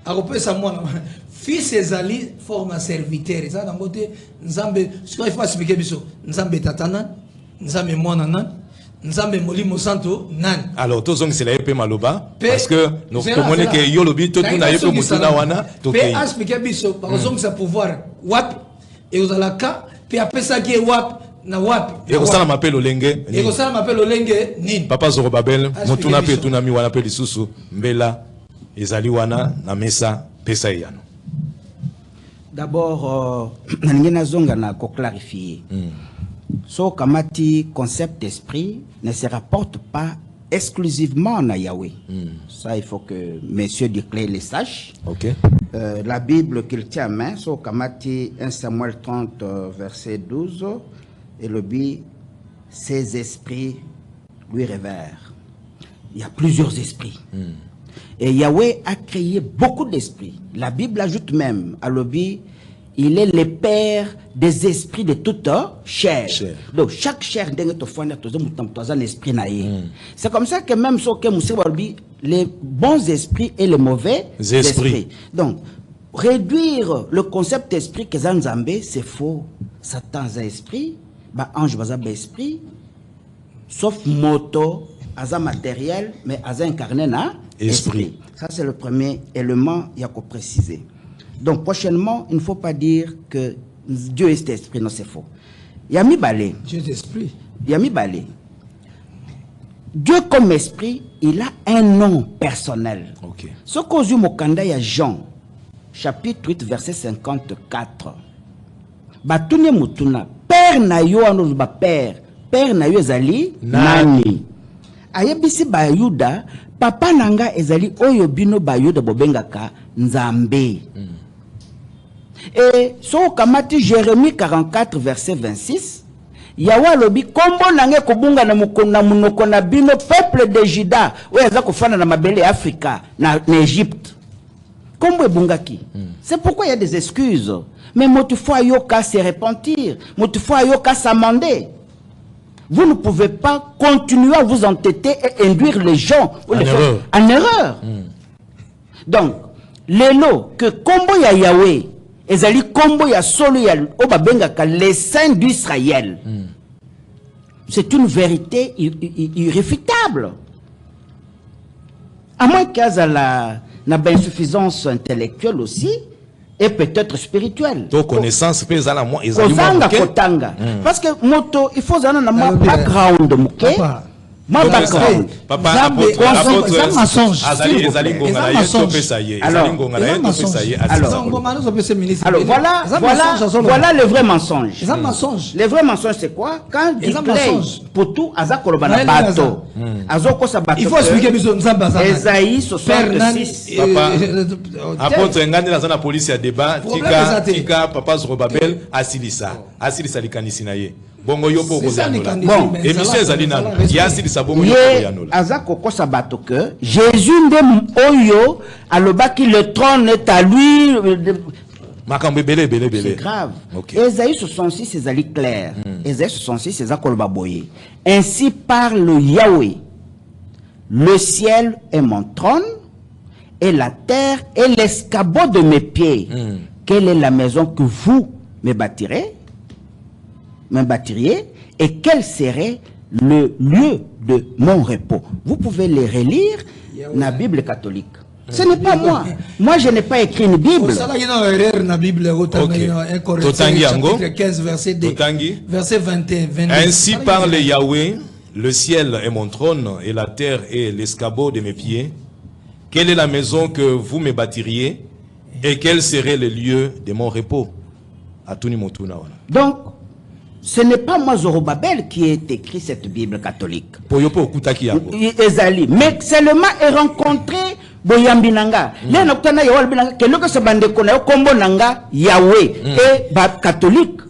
[SPEAKER 3] Arope sa moi fils ezali forme serviteur. Ça dans côté nzambe. Ce qu'il faut expliquer biso. Nzambe tatana, nzambe mwana.
[SPEAKER 2] Alors, tous c'est la épée maloba parce que nous comprenons que yolobi tout na épée mutuna wana to
[SPEAKER 3] pe expliquer biso par exemple ça pouvoir wap et aux alaka pe après ça qui est wap na wap
[SPEAKER 2] et ça m'appelle olenge
[SPEAKER 3] et ça m'appelle olenge nin
[SPEAKER 2] papa Zorobabel mutuna pe tunami wana pe lisusu mbela ezali wana na mesa pesa yano.
[SPEAKER 1] D'abord nangena zonga na ko clarifier. So kamati concept d'esprit ne se rapporte pas exclusivement à Yahweh. Ça, il faut que messieurs du clé les sachent.
[SPEAKER 2] Okay.
[SPEAKER 1] La Bible qu'il tient à main, so kamati 1 Samuel 30, verset 12, et le dit, ces esprits lui révèrent. Il y a plusieurs esprits. Et Yahweh a créé beaucoup d'esprits. La Bible ajoute même à l'objet, il est le père des esprits de toute chair. Donc chaque chair un esprit. C'est comme ça que même les bons esprits et les mauvais esprits. Donc réduire le concept d'esprit que Zanzambé, c'est faux. Satan a esprit, ange a esprit, sauf moto, aza matériel, mais aza incarné na esprit. Ça, c'est le premier élément qu'il y a qu'à préciser. Donc, prochainement, il ne faut pas dire que Dieu est esprit. Non, c'est faux. Yami Balé.
[SPEAKER 3] Dieu est esprit.
[SPEAKER 1] Yami Balé. Dieu comme esprit, il a un nom personnel.
[SPEAKER 2] Ok.
[SPEAKER 1] Ce qu'on dit Mokanda, il y a Jean, chapitre 8, verset 54. Batune Mutuna, Père Nayo, anozuba Père. Père Nayo ezali nani. Ayebisi Bayuda, Papa Nanga ezali Oyobino Bayuda Bobengaka Nzambe. Et so kamati Jérémie 44 verset 26, Yawa lobi kombo nange kobunga na mukona munoko na bino peuple de Juda, oyaza kofana na mabele Afrika na Égypte. Kombo ebungaki. C'est pourquoi il y a des excuses. Mais motifua yoka se repentir, motifua yoka s'amender. Vous ne pouvez pas continuer à vous entêter et induire les gens en erreur. Donc, l'élo que combo ya Yahweh, ezali combo ya solo ya obabengaka les saints d'Israël. C'est une vérité irréfutable. À moins qu'il y ait la insuffisance intellectuelle aussi, et peut-être spirituelle.
[SPEAKER 2] Donc, connaissance,
[SPEAKER 1] Kotanga. Parce que moto, il faut avoir un background. Ma background.
[SPEAKER 2] Papa,
[SPEAKER 1] alors, voilà le vrai mensonge. Le vrai mensonge, c'est quoi? Quand il plaît pour tout, il
[SPEAKER 3] faut expliquer
[SPEAKER 1] Esaïe 66.
[SPEAKER 2] Papa, apôtre Ngandi dans la police à débat, tika papa Zorobabel asilisa likanisi na ye. Bongo yo po kozanola. Bon, émission ezalina ya asilisa bongo yo po yanola.
[SPEAKER 1] Azako kosa bato que Jésus ndem oyo alobaki le trône est à lui. C'est grave. Okay. Esaïe 66 ezali clair. Esaïe 66 ezakoloba boye. Ainsi parle Yahweh. Le ciel est mon trône et la terre est l'escabeau de mes pieds. Quelle est la maison que vous me bâtiriez et quel serait le lieu de mon repos? Vous pouvez les relire dans la Bible catholique. Ce n'est pas moi. Moi, je n'ai pas écrit une Bible.
[SPEAKER 3] Chapitre 15, verset 21.
[SPEAKER 2] Ainsi parle Yahweh, le ciel est mon trône et la terre est l'escabeau de mes pieds. Quelle est la maison que vous me bâtiriez et quel serait le lieu de mon repos?
[SPEAKER 1] Donc, ce n'est pas moi Zorobabel qui ai écrit cette Bible catholique. Mais seulement est rencontré Boyambinanga. Les noctana Yahweh que le se bande kona kombo nanga Yahweh et catholique.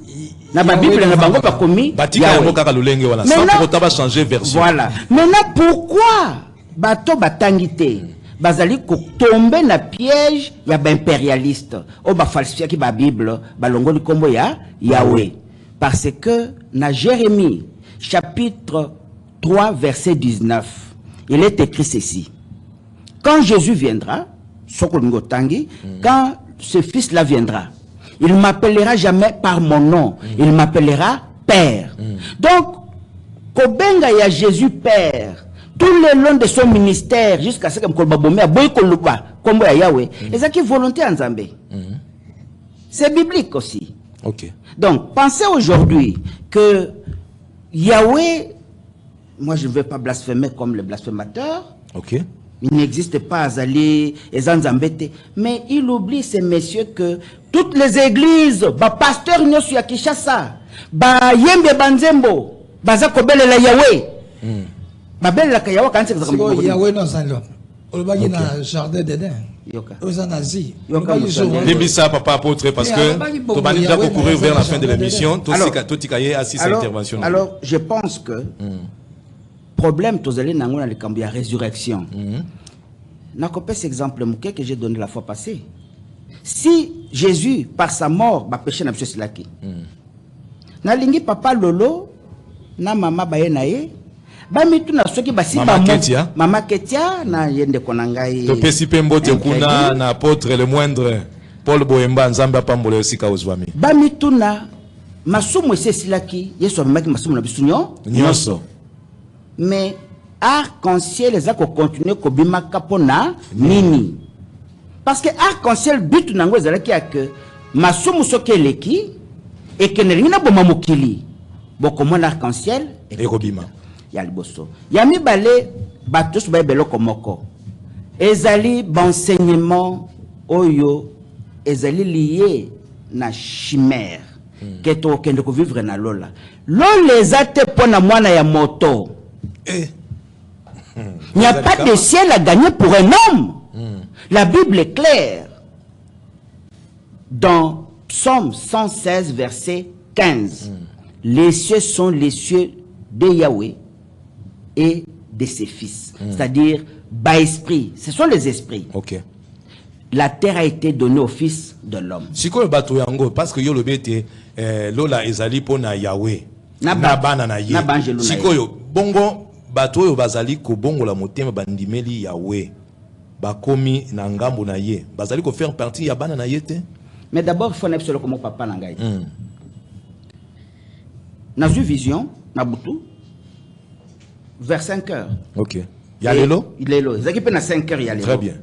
[SPEAKER 1] Na Bible na bango pa komi.
[SPEAKER 2] Maintenant changer version.
[SPEAKER 1] Voilà. Maintenant pourquoi bato batangité bazali ko tomber na piège ya ba impérialiste o ba falsifier ki ba Bible balongo li kombo ya Yahweh. Parce que dans Jérémie, chapitre 3, verset 19, il est écrit ceci. Quand Jésus viendra, quand ce fils-là viendra, il ne m'appellera jamais par mon nom, il m'appellera Père. Donc, Kobenga ya Jésus Père, tout le long de son ministère, jusqu'à ce que Mkolbabomé a boykolouba, comme Yahweh, et ça qui est volonté en Zambé. C'est biblique aussi.
[SPEAKER 2] Okay.
[SPEAKER 1] Donc, pensez aujourd'hui que Yahweh, moi je ne vais pas blasphémer comme le blasphémateur.
[SPEAKER 2] Okay.
[SPEAKER 1] Il n'existe pas Azali et Zanzambete. Mais il oublie ces messieurs que toutes les églises, bah pasteur Nyosu ya Kishasa, bah Yembe Banzembo, bah Zakobele la Yahweh. Bah belle la Yahweh quand c'est que
[SPEAKER 3] Yahweh non ça là. On va y a jardin d'Éden. Aux Asie.
[SPEAKER 2] Débissa papa apôtre parce que tu vas déjà courir vers la fin de l'émission.
[SPEAKER 1] Alors je pense que problème tous les nangona le cambi à résurrection. N'a coupé cet exemple que j'ai donné la fois passée. Si Jésus par sa mort va pécher na monsieur Silaki. Na lingi papa lolo na mama bayenaye. Bamitu na soki basi mama Ketia na yende konangai
[SPEAKER 2] to pesi pembo te kuna na apôtre le moindre Paul Boemba nzamba pambole osika ozwami
[SPEAKER 1] bamitu na masumu esesilaki Yesu amaki masumu na bisunyo
[SPEAKER 2] nyonso
[SPEAKER 1] mais arc-en-ciel les a continuer kobima kapona nini. Parce que arc-en-ciel but nango ezalaki ya que masumu soki eleki et que nelingi na boma mokili bokomona arc-en-ciel
[SPEAKER 2] et kobima
[SPEAKER 1] ya liboso ya mibale bato so bayebelo komoko ezali d'enseignement oyo ezali lié na chimère que to kende ko vivre na lola les ate pona mwana ya moto. Il n'y a pas de ciel à gagner pour un homme. La Bible est claire. Dans Psaume 116, verset 15, les cieux sont les cieux de Yahweh et de ses fils. C'est-à-dire, bas esprit. Ce sont les esprits.
[SPEAKER 2] Ok.
[SPEAKER 1] La terre a été donnée au fils de l'homme.
[SPEAKER 2] Si quoi le bateau yango parce que yo le bete lola ezali pona Yahweh. Na bana na ye. Si quoi yo bongo bato yo bazali ko bongo la motema bandimeli Yahweh. Bakomi na ngambo na ye. Bazali ko faire partie ya bana na ye te.
[SPEAKER 1] Mais d'abord il faut n'être comme papa nangai. Na vu vision na butu vers 5 heures.
[SPEAKER 2] OK. Ya lelo?
[SPEAKER 1] Il est là. Zaki pe na 5 heures ya lelo.
[SPEAKER 2] Très bien.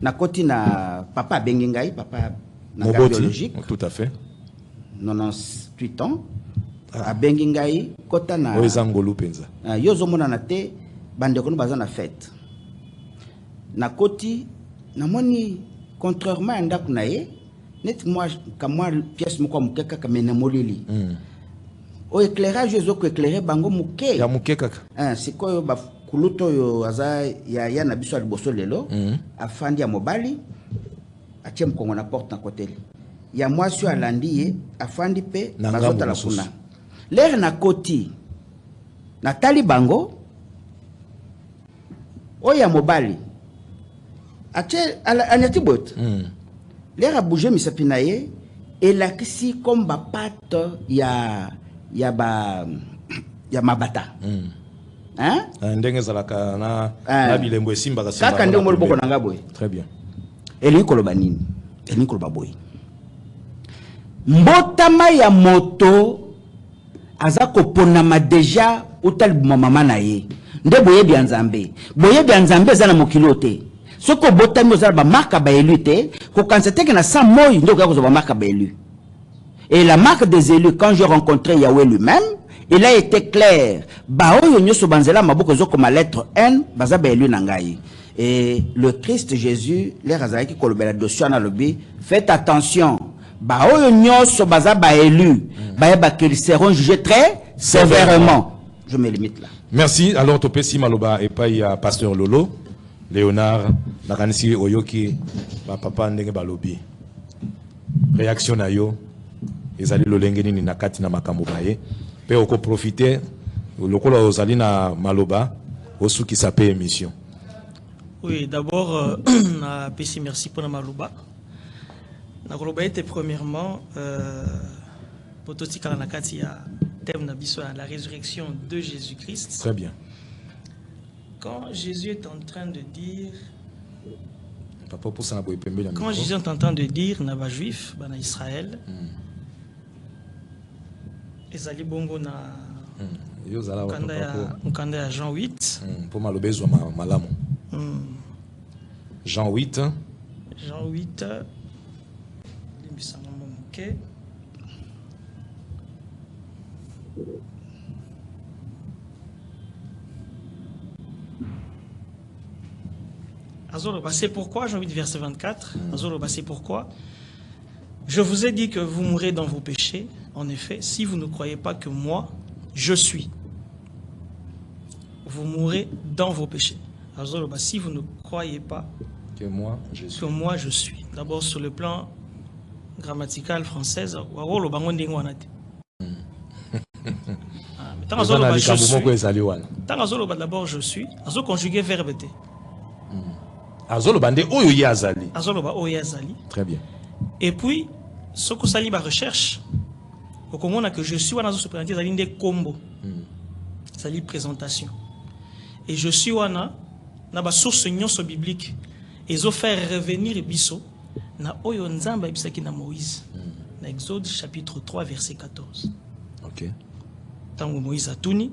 [SPEAKER 1] Na koti na papa bengingai papa na biologique.
[SPEAKER 2] Tout à fait.
[SPEAKER 1] 98 ans. A bengingai kota na
[SPEAKER 2] Oezangolu penza.
[SPEAKER 1] Yozo mona na te bandeko no baza na fête. Na koti na moni contrairement à ndako na ye net moi comme moi pièce moko mukeka kamena molili. O éclairage ezo ko éclairer bango muke.
[SPEAKER 2] Ya mukeka.
[SPEAKER 1] C'est quoi ba kuluto yo aza ya na biso liboso lelo afandi ya mobali atie mkongo na porte na côté. Ya mwasi alandi ye afandi pe bazota la kuna. L'air na koti na tali bango oya mobali atie anyati bot. L'air a bougé misapina ye et la kisi comme ba pâte ya mabata. Hein?
[SPEAKER 2] Ndenge zalaka na bilembo esimba ka simba.
[SPEAKER 1] Kaka ndenge mo boko nanga boy.
[SPEAKER 2] Très bien.
[SPEAKER 1] Eli koloba nini? Eli koloba boy. Mbotama ya moto aza koponama deja utali mama na ye. Nde boyebi nzambe. Boyebi nzambe za na mokilo te. Soko botami ozala ba marque ba élu te, ko kansete ke na sa moyi ndo ko ba marque ba élu. Et la marque des élus quand j'ai rencontré Yahweh lui-même, il a été clair. Ba oyo nyoso banzela maboko zo comme lettre N, baza ba élu nangai. Et le Christ Jésus, les razaki kolobela dossier na lobi, faites attention. Ba oyo nyoso baza ba élu, ba qu'ils seront jugés très sévèrement. Je me limite là.
[SPEAKER 2] Merci. Alors topesi maloba et pas ya pasteur Lolo, Léonard, nakanisi oyoki ba papa ndenge balobi. Réaction na yo ezali lolenge nini na kati na makambo baye pe oko profiter lokola ozali na maloba osuki sa pe émission.
[SPEAKER 4] Oui, d'abord na pesi merci pour na maloba. Na koloba était premièrement pototika na kati ya thème na biso la résurrection de Jésus-Christ.
[SPEAKER 2] Très bien.
[SPEAKER 4] Quand Jésus est en train de dire
[SPEAKER 2] quand
[SPEAKER 4] Jésus est en train de dire na ba juif ba na Israël ezali bongo na mukanda ya Jean 8
[SPEAKER 2] pour malobezwa malamu Jean 8 limbisanga moke c'est pourquoi, Jean 8 verset 24, c'est pourquoi je vous ai dit que vous mourrez dans vos péchés. En effet, si vous ne croyez pas que moi, je suis, vous mourrez dans vos péchés. Si vous ne croyez pas que moi,
[SPEAKER 4] je suis. D'abord, sur le plan grammatical français, d'abord, je suis. Conjugué verbe.
[SPEAKER 2] Très bien.
[SPEAKER 4] Et puis, ce que ça la recherche, on a que je suis, on a ce combo. Ça lit présentation. Et je suis, on a une source biblique. Et ils ont fait revenir Bisso, na oyo nzamba bisaki na Moïse. Na Exode chapitre 3 verset 14.
[SPEAKER 2] OK.
[SPEAKER 4] Tango Moïse a touni,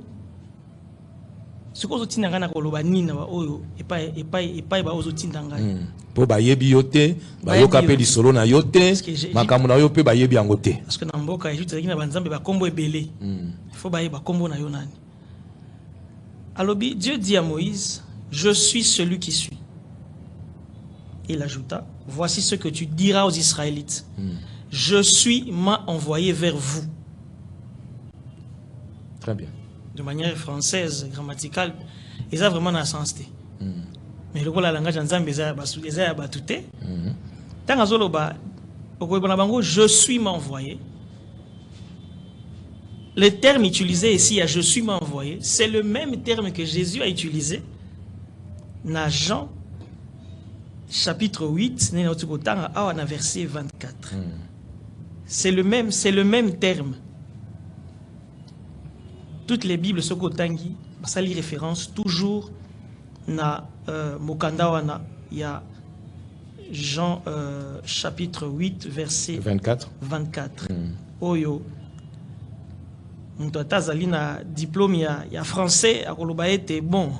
[SPEAKER 4] Ce que ozotinda ngana koloba nina ba oyo epai ba ozotinda ngai.
[SPEAKER 2] Po ba yebi yote, ba yoka pe lisolo na yote, makambo na yo pe ba yebi yango te.
[SPEAKER 4] Parce que na mboka Egypte na banzambe ba kombo ebele. Il faut ba yeba kombo na yo nani. Alobi, Dieu dit à Moïse, je suis celui qui suis. Il ajouta, voici ce que tu diras aux Israélites. Je suis m'a envoyé vers vous.
[SPEAKER 2] Très bien.
[SPEAKER 4] De manière française, grammaticale, ils ont vraiment un sens. Mais le langage en Zambie, ils ont battuté. Tant que je suis m'a envoyé. Le terme utilisé ici, je suis m'a envoyé, c'est le même terme que Jésus a utilisé dans Jean chapitre 8, verset 24. C'est le même terme. Toutes les Bibles sont kotangi, ça lit référence toujours na Mokandawana, il y a Jean chapitre 8 verset 24. Oyo Mutazali na diplôme il y a français à Koloba était bon.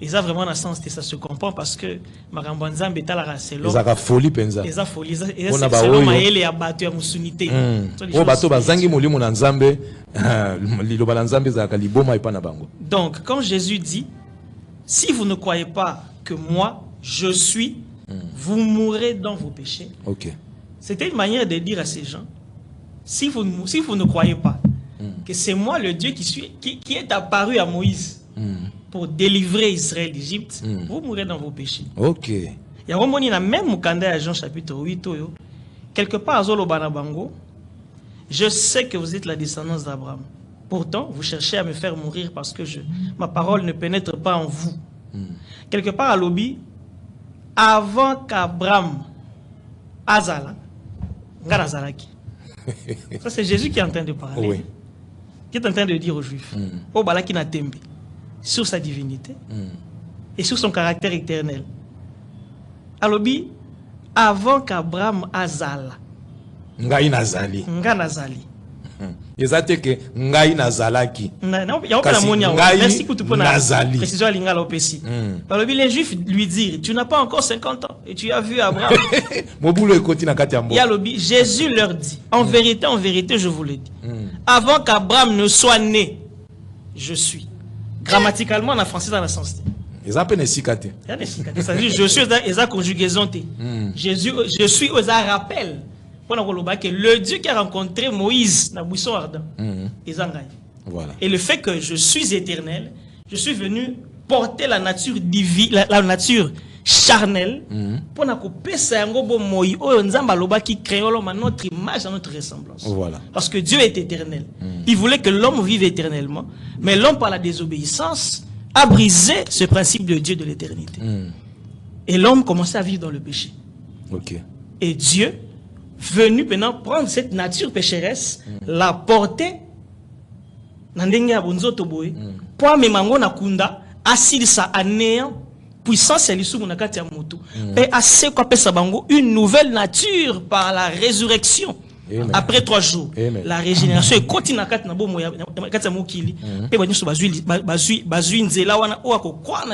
[SPEAKER 4] Ils ont vraiment un sens, ça se comprend parce que Marambo Nzambe etala selo.
[SPEAKER 2] Ils ont folie penza.
[SPEAKER 4] Ils ont folie. Et c'est selon maele ya bato ya musunité.
[SPEAKER 2] O bato bazangi molimo na Nzambe, liloba na Nzambe za kaliboma epa na bango.
[SPEAKER 4] Donc quand Jésus dit si vous ne croyez pas que moi je suis, vous mourrez dans vos péchés.
[SPEAKER 2] OK.
[SPEAKER 4] C'était une manière de dire à ces gens si vous ne croyez pas que c'est moi le Dieu qui est apparu à Moïse pour délivrer Israël d'Égypte, vous mourrez dans vos péchés.
[SPEAKER 2] OK.
[SPEAKER 4] Il y a un même Mukanda à Jean chapitre 8, quelque part à Zolo Banabango, je sais que vous êtes la descendance d'Abraham. Pourtant, vous cherchez à me faire mourir parce que ma parole ne pénètre pas en vous. Quelque part à Lobi, avant qu'Abraham Azala, Ngarazalaki. Ça c'est Jésus qui est en train de parler.
[SPEAKER 2] Oui.
[SPEAKER 4] Qui est en train de dire aux Juifs, oh Balaki na tembe, sur sa divinité et sur son caractère éternel. Alobi, avant qu'Abraham Azala,
[SPEAKER 2] Ngai nazali.
[SPEAKER 4] Nga nazali.
[SPEAKER 2] Ezate ke ngai nazalaki.
[SPEAKER 4] Merci pour tout pour la précision à l'ingala opesi. Alobi, les Juifs lui dirent, tu n'as pas encore 50 ans et tu as vu Abraham. Et Alobi, Jésus leur dit, en vérité, je vous le dis, avant qu'Abraham ne soit né, je suis. Grammaticalement, en français, dans le sens.
[SPEAKER 2] Ça veut dire
[SPEAKER 4] je suis aux conjugaison. Je suis aux rappels. Que le Dieu qui a rencontré Moïse dans Buisson Ardent.
[SPEAKER 2] Voilà.
[SPEAKER 4] Et le fait que je suis éternel, je suis venu porter la nature divine, la nature charnelle, pour qui crée notre image, notre ressemblance.
[SPEAKER 2] Voilà.
[SPEAKER 4] Parce que Dieu est éternel. Il voulait que l'homme vive éternellement, mais l'homme, par la désobéissance, a brisé ce principe de Dieu de l'éternité. Et l'homme commençait à vivre dans le péché.
[SPEAKER 2] Okay.
[SPEAKER 4] Et Dieu, venu maintenant prendre cette nature pécheresse, la porter dans pour amener na kunda assis sa anéant puissance et assez une nouvelle nature par la résurrection. Amen. Après 3 jours, amen, la régénération est continue à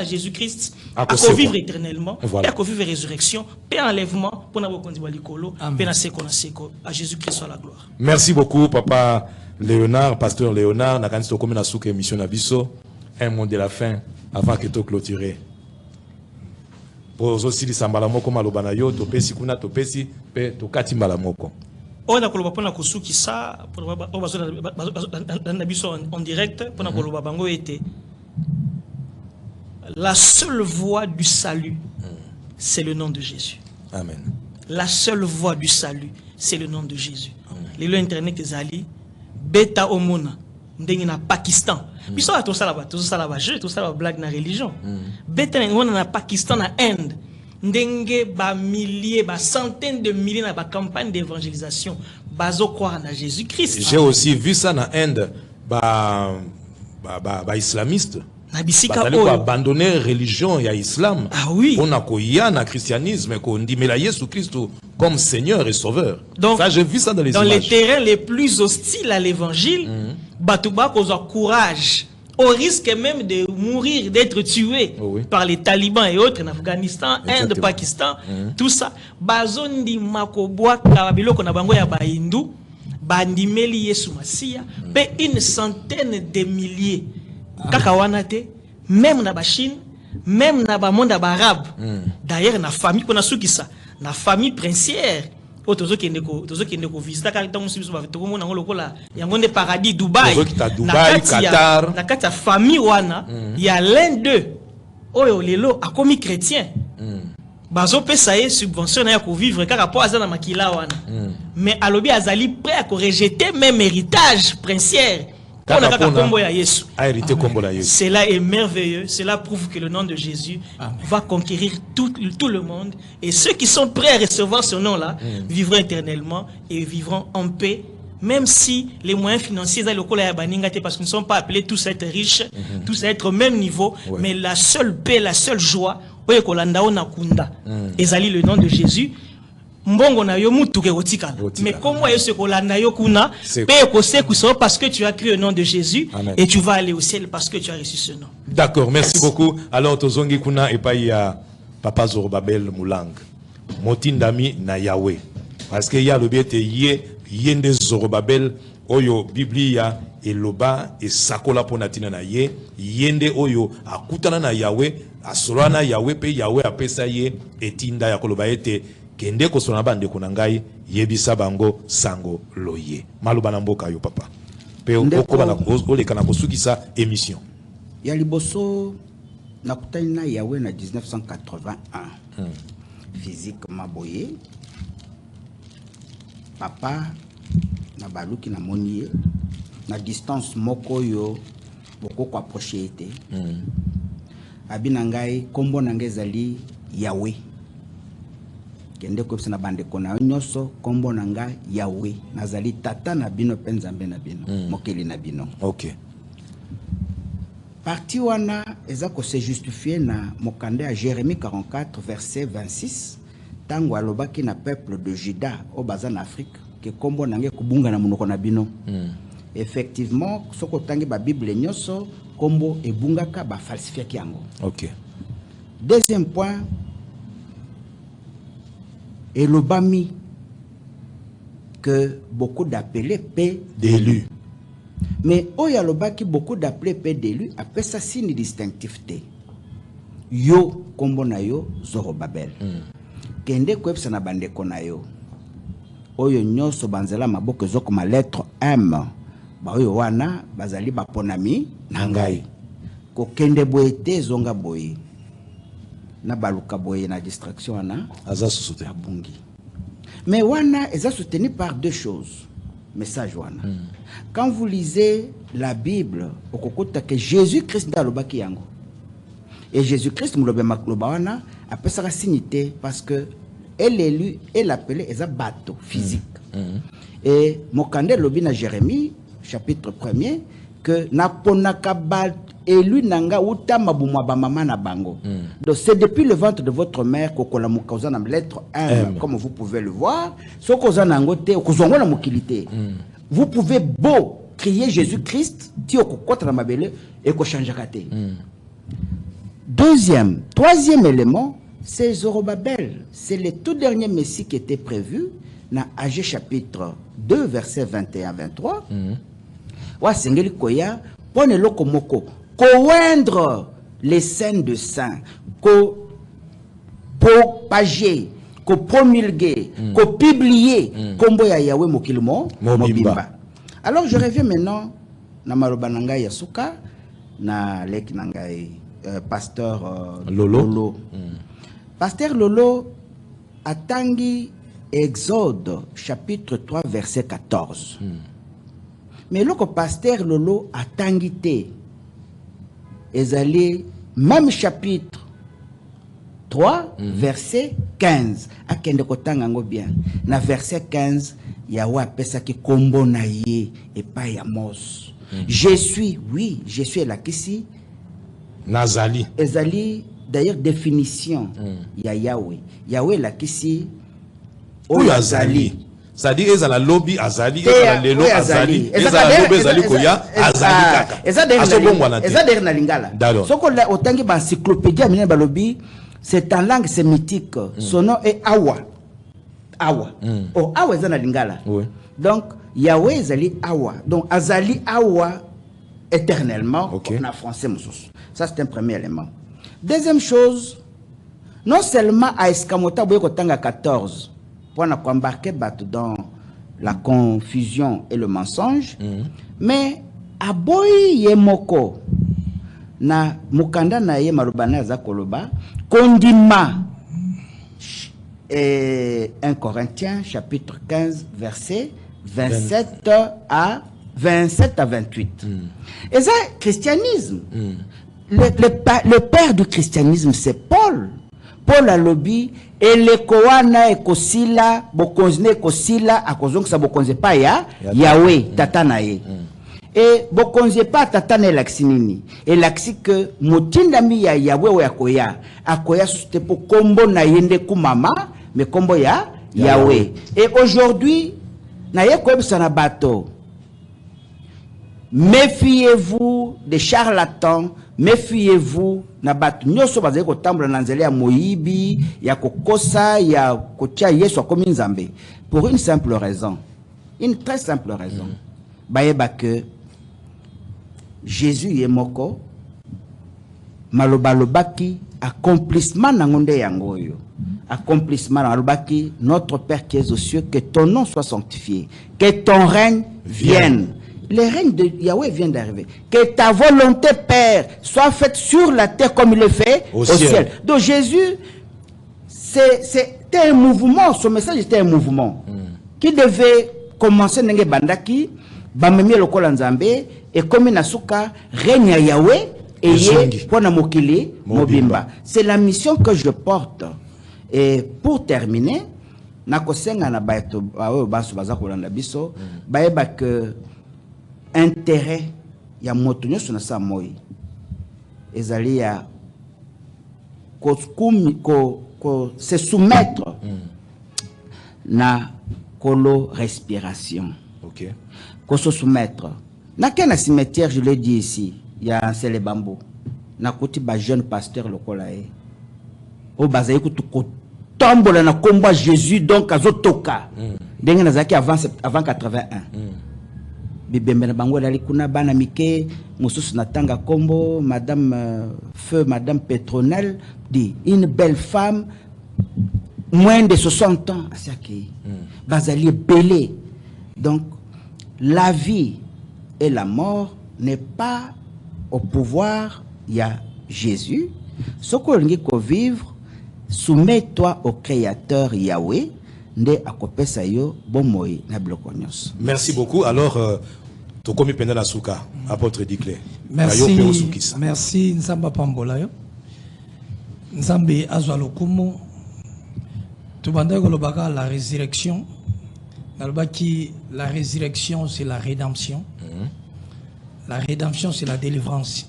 [SPEAKER 4] Jésus-Christ, à vivre éternellement, et à vivre résurrection, et enlèvement pour à Jésus-Christ soit la gloire.
[SPEAKER 2] Merci beaucoup, Papa Léonard, Pasteur Léonard. Un mot de la fin avant que tu clôtures. Pour aussi les sambalamoko malobanayo, topesi kuna topesi pe tokati malamoko.
[SPEAKER 4] On a koloba pona kosuki ça pour en direct pona koloba bango était la seule voie du salut, c'est le nom de Jésus.
[SPEAKER 2] Amen.
[SPEAKER 4] La seule voie du salut, c'est le nom de Jésus. Les lois internet zali beta omona ndenge na Pakistan. Biso a tout ça là-bas, tout ça là-bas, tout ça là blague na religion. Beta omona na Pakistan na Inde. Ndenge ba milliers, ba centaines de milliers na ba campagne d'évangélisation bazo croire na Jésus-Christ.
[SPEAKER 2] J'ai aussi vu ça na Inde ba islamiste.
[SPEAKER 4] Na bisika
[SPEAKER 2] oyo abandonner religion ya islam.
[SPEAKER 4] Ah oui.
[SPEAKER 2] On a koya na christianisme ko ndimela Yesu Christo comme Seigneur et Sauveur.
[SPEAKER 4] Donc,
[SPEAKER 2] ça j'ai vu ça dans les images.
[SPEAKER 4] Dans les terrains les plus hostiles à l'évangile, batuba koza courage au risque même de mourir, d'être tué par les talibans et autres en Afghanistan, Inde, Pakistan, tout ça. Bazondi makobwa kabiloko na bango ya bahindu, bandimeli Yesu Masia, pe une centaine de milliers. Kakawanate, même na Chine, même na ba monde arabe. D'ailleurs na famille qu'on a soukisa, na famille princière. Tozo qui ne visiter car tant musu ba to mona ngolo kola yango ne paradis Dubaï
[SPEAKER 2] Qatar
[SPEAKER 4] na kata famille wana il y a l'un d'eux oyo lelo a commis chrétien bazo pesa ye subvention na ya ko vivre car rapport à na makila wana mais alobi azali prêt à rejeter même héritage princière. Cela est merveilleux. Cela prouve que le nom de Jésus va conquérir tout le monde. Et ceux qui sont prêts à recevoir ce nom-là vivront éternellement et vivront en paix. Même si les moyens financiers, parce qu'ils ne sont pas appelés tous à être riches, tous à être au même niveau. Mais la seule paix, la seule joie, et Ezali le nom de Jésus. Mbongo na yo mutu ke otika. Mais comment est-ce que la yo kuna parce que tu as cru au nom de Jésus. Amen. Et tu vas aller au ciel parce que tu as reçu ce nom.
[SPEAKER 2] D'accord, merci beaucoup. Alors tozongi kuna et pas ya Papa Zorobabel Moulang. Motindami na Yahweh. Parce que ya le biete yende Zorobabel oyo Biblia et loba et sakola ponatina na yende oyo akutana na Yahweh asolana Yahweh pe Yahweh apesa ye etinda ya koloba ete kende ko sona bande kunangai yebisa bango sango loye maluba na mboka yo papa pe oko bana ko le kana ko sukisa émission
[SPEAKER 1] ya liboso nakutani na Yahweh na 1981 physiquement boye papa na baluki na monier na distance moko yo boko ko approcher été abina ngai kombo nangezali Yahweh kende ko na bande kona nyoso kombo nanga Yahweh nazali tata na bino penzambe na bino mokeli na bino.
[SPEAKER 2] OK.
[SPEAKER 1] Parti wana eza ko se justifier na mokande à Jérémie 44 verset 26 tango alobaki na peuple de Juda au bazan Afrique que kombo nanga kubunga na munoko na bino. Effectivement soko tangi ba Bible nyoso kombo ebungaka ba falsifier yango.
[SPEAKER 2] OK.
[SPEAKER 1] Deuxième point, et le bami que beaucoup d'appelés paient
[SPEAKER 2] d'élus.
[SPEAKER 1] Mais il y a le bas qui beaucoup d'appelés paient d'élus appellent ça signe distinctif T. Yo kombo na yo Zorobabel. Kende kweb sana bande kona yo. Oyo nyoso banzela maboko zoko ma lettre M. Ba oyo wana bazali baponami nangai. Ko kende boete zonga boye. Na baluka boye na distraction na
[SPEAKER 2] aza soutenu
[SPEAKER 1] bungi. Mais wana est soutenu par deux choses. Message wana. Quand vous lisez la Bible, okokota que Jésus-Christ dans le baki yango. Et Jésus-Christ moulobe makloba wana après ça signité parce que elle élu elle appelé eza bateau physique. Et mokande lobi na Jérémie chapitre 1er que na ponaka élu nanga uta mabumwa ba mama na bango. Donc c'est depuis le ventre de votre mère kokola mukaza na lettre 1 comme vous pouvez le voir. Sokoza nango te kozongo na mokilité. Vous pouvez beau crier Jésus-Christ ti okokota na mabele et ko changer kate. Troisième élément, c'est Zorobabel. C'est le tout dernier messie qui était prévu dans Agé chapitre 2 verset 21-23. Wa sengeli koya pone loko moko coindre les scènes de saints, propager, promulguer, publier, kombo ya Yahweh mokilimo mobimba. Alors je reviens maintenant na maloba nanga yasuka na leki nangai pasteur Lolo. Pasteur Lolo atangi Exode chapitre 3 verset 14. Mais le pasteur Lolo atangi te ezali même chapitre 3 verset 15 akende kotanga ngo bien na verset 15 Yahweh apesa ki kombo na ye epai ya Mos. Je suis la kisi
[SPEAKER 2] Nazali
[SPEAKER 1] ezali d'ailleurs définition ya Yahweh la kisi
[SPEAKER 2] oyo azali c'est-à-dire ezala lobby azali ezala lelo azali ezala lobby azali koya azali kaka
[SPEAKER 1] eza derrière na lingala soko la otangi ba encyclopédie amine ba lobby c'est en langue sémitique son nom est Awa oh Awa eza na lingala donc Yahweh ezali Awa donc azali Awa éternellement en français mosusu. Ça c'est un premier élément. Deuxième chose, non seulement à eskamota boye kotanga 14 pour embarquer dans la confusion et le mensonge, mais à boy yemoko na mukanda na ye marubana za koloba kondima 1 Corinthiens chapitre 15 verset 27 à 28. Et ça, christianisme. Le père du christianisme, c'est Paul. Paul a lobby, et le koana et kosila, bokonzne kosila, a kozong sa bokonze pa ya, Yahweh, tatanaye. Et bokonze pa tatane laksinini. Et laksi que, motindami ya Yahweh ou ya koya, a koya suste po kombo na yende kumama, mais kombo ya Yahweh. Et aujourd'hui, na ye koeb sanabato. Méfiez-vous des charlatans, méfiez-vous na batu nyoso bazali kotambola na nzela ya moyibi ya kokosa ya kotia Yesu akomi nzambe pour une simple raison, une très simple raison. Bayeba que Jésus est moko malobalobaki accomplissement na ngonde yango yo accomplissement na malobaki notre Père qui est aux cieux, que ton nom soit sanctifié, que ton règne vienne. Le règne de Yahweh vient d'arriver. Que ta volonté, Père, soit faite sur la terre comme il est fait au ciel. Donc Jésus, c'était un mouvement, son message était un mouvement qui devait commencer n'enge bandaki, bamemi lokola nzambe, et comme nasuka règne à Yahweh et yé pona mokili mobimba. C'est la mission que je porte. Et pour terminer, nakosenga na baito baso bazakolanda biso, baeba que intérêt ya moto nyoso na sa moi ezali ya se soumettre na kolo respiration. Ko se soumettre na kena cimetière, je l'ai dit ici, il y a un seul bambou na koti ba jeune pasteur lokola e o bazayi kutu ko tombola na komba Jésus donc azotoka ndenge nazaki avant 81. Bibembe na bango dali kuna bana mike mususu natanga kombo madame feu madame Petronelle dit une belle femme moins de 60 ans asiaki bazali belé. Donc la vie et la mort n'est pas au pouvoir ya Jésus. Ce qu'on dit qu'on vivre, soumets-toi au créateur Yahweh.
[SPEAKER 2] Merci beaucoup. Alors, Tokomi Pendela Souka, apôtre Diclé.
[SPEAKER 3] Merci Nzamba Pambolayo. Nzambe Azwalokumu. Tubanda Golobaka, la résurrection. La résurrection, c'est la rédemption. La rédemption, c'est la délivrance.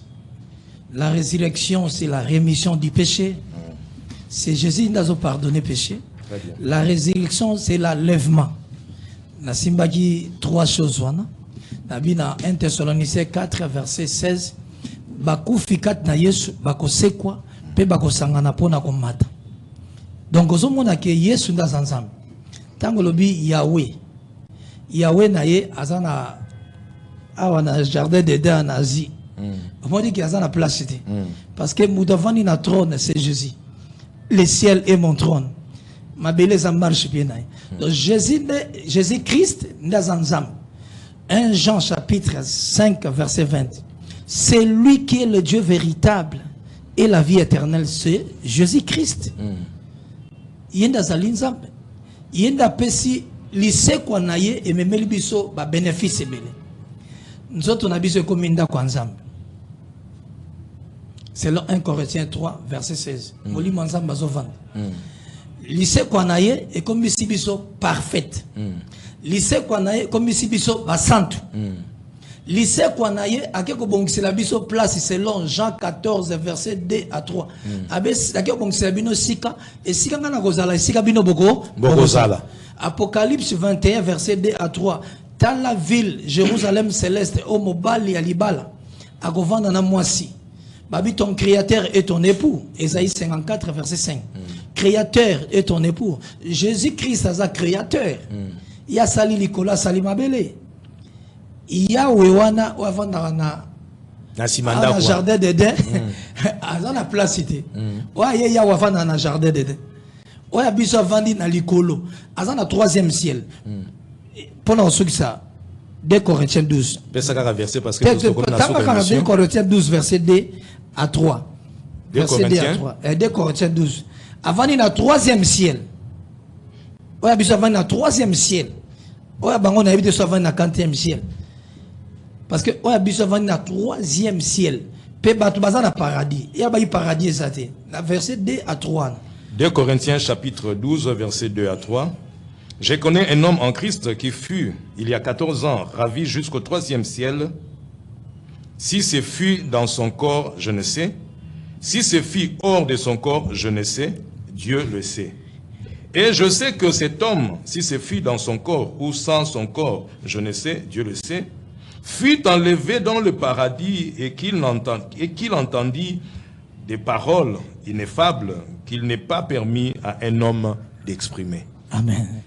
[SPEAKER 3] La résurrection, c'est la rémission du péché. C'est Jésus qui nous a pardonné le péché. La résurrection, c'est l'enlèvement. Na simbaki 3 choses. Nabina 1 Thessaloniciens 4, verset 16. Baku fikat na Yesu, bako sekwa, pe bako sangana pona komata. Donc, ozo mona ke Yesu nda zanzam. Tango lobi Yahweh. Yahweh na ye, azana, awana jardin d'Éden en Asie. On dit qu'il y a la place. Parce que nous devons notre trône, c'est Jésus. Le ciel est mon trône. Ma belle, ça marche bien. Donc Jésus-Christ, 1 Jean chapitre 5, verset 20. C'est lui qui est le Dieu véritable et la vie éternelle, c'est Jésus-Christ. Il y a des nzambe. Il y a des pesi lycée qu'on a et même les biso ba bénéfice belé. Nous autres on a biso comme inda kwa nzambe. C'est le 1 Corinthiens 3, verset 16. Moli manzamba zovanda. Lycée qu'on a et comme biso parfaite. Lycée qu'on a comme biso ba santu. lycée kwanaye akeko bongisela biso place selon Jean 14 verset 2 à 3. Abes akeko bongisela bino sika et sika ngana kozala sika bino bokozala. Apocalypse 21 verset 2 à 3. Dans la ville Jérusalem céleste au mobali ya libala akovanda na mwasi. Babi ton créateur est ton époux. Ésaïe 54 verset 5. Créateur est ton époux. Jésus-Christ est créateur. Il y a sali Nicolas sali mabele. Il y a wewana wavanda na jardin d'Éden. Dans la place cité. Ouais, il y a wavanda na jardin d'Éden. Ouais, biso vandi na likolo. Dans la troisième ciel. Pendant ce que ça 2 Corinthiens 12.
[SPEAKER 2] Verset parce que
[SPEAKER 3] 2 Corinthiens 12 verset 2 à 3.
[SPEAKER 2] 2 Corinthiens
[SPEAKER 3] 2 Corinthiens 12. Avant il y a le troisième ciel. Ouais, biso avant le troisième ciel. Ouais, bango na habité avant le 40e ciel. Parce que ouais, biso avant le troisième ciel. Pe batu bazana paradis. Il y a ba paradis ça té. Verset 2 à 3.
[SPEAKER 2] 2 Corinthiens chapitre 12 verset 2 à 3. Je connais un homme en Christ qui fut, il y a 14 ans, ravi jusqu'au 3e ciel. Si ce fut dans son corps, je ne sais. Si ce fut hors de son corps, je ne sais. Dieu le sait. Et je sais que cet homme, si ce fut dans son corps ou sans son corps, je ne sais, Dieu le sait, fut enlevé dans le paradis et qu'il entendit des paroles ineffables qu'il n'est pas permis à un homme d'exprimer.
[SPEAKER 3] Amen.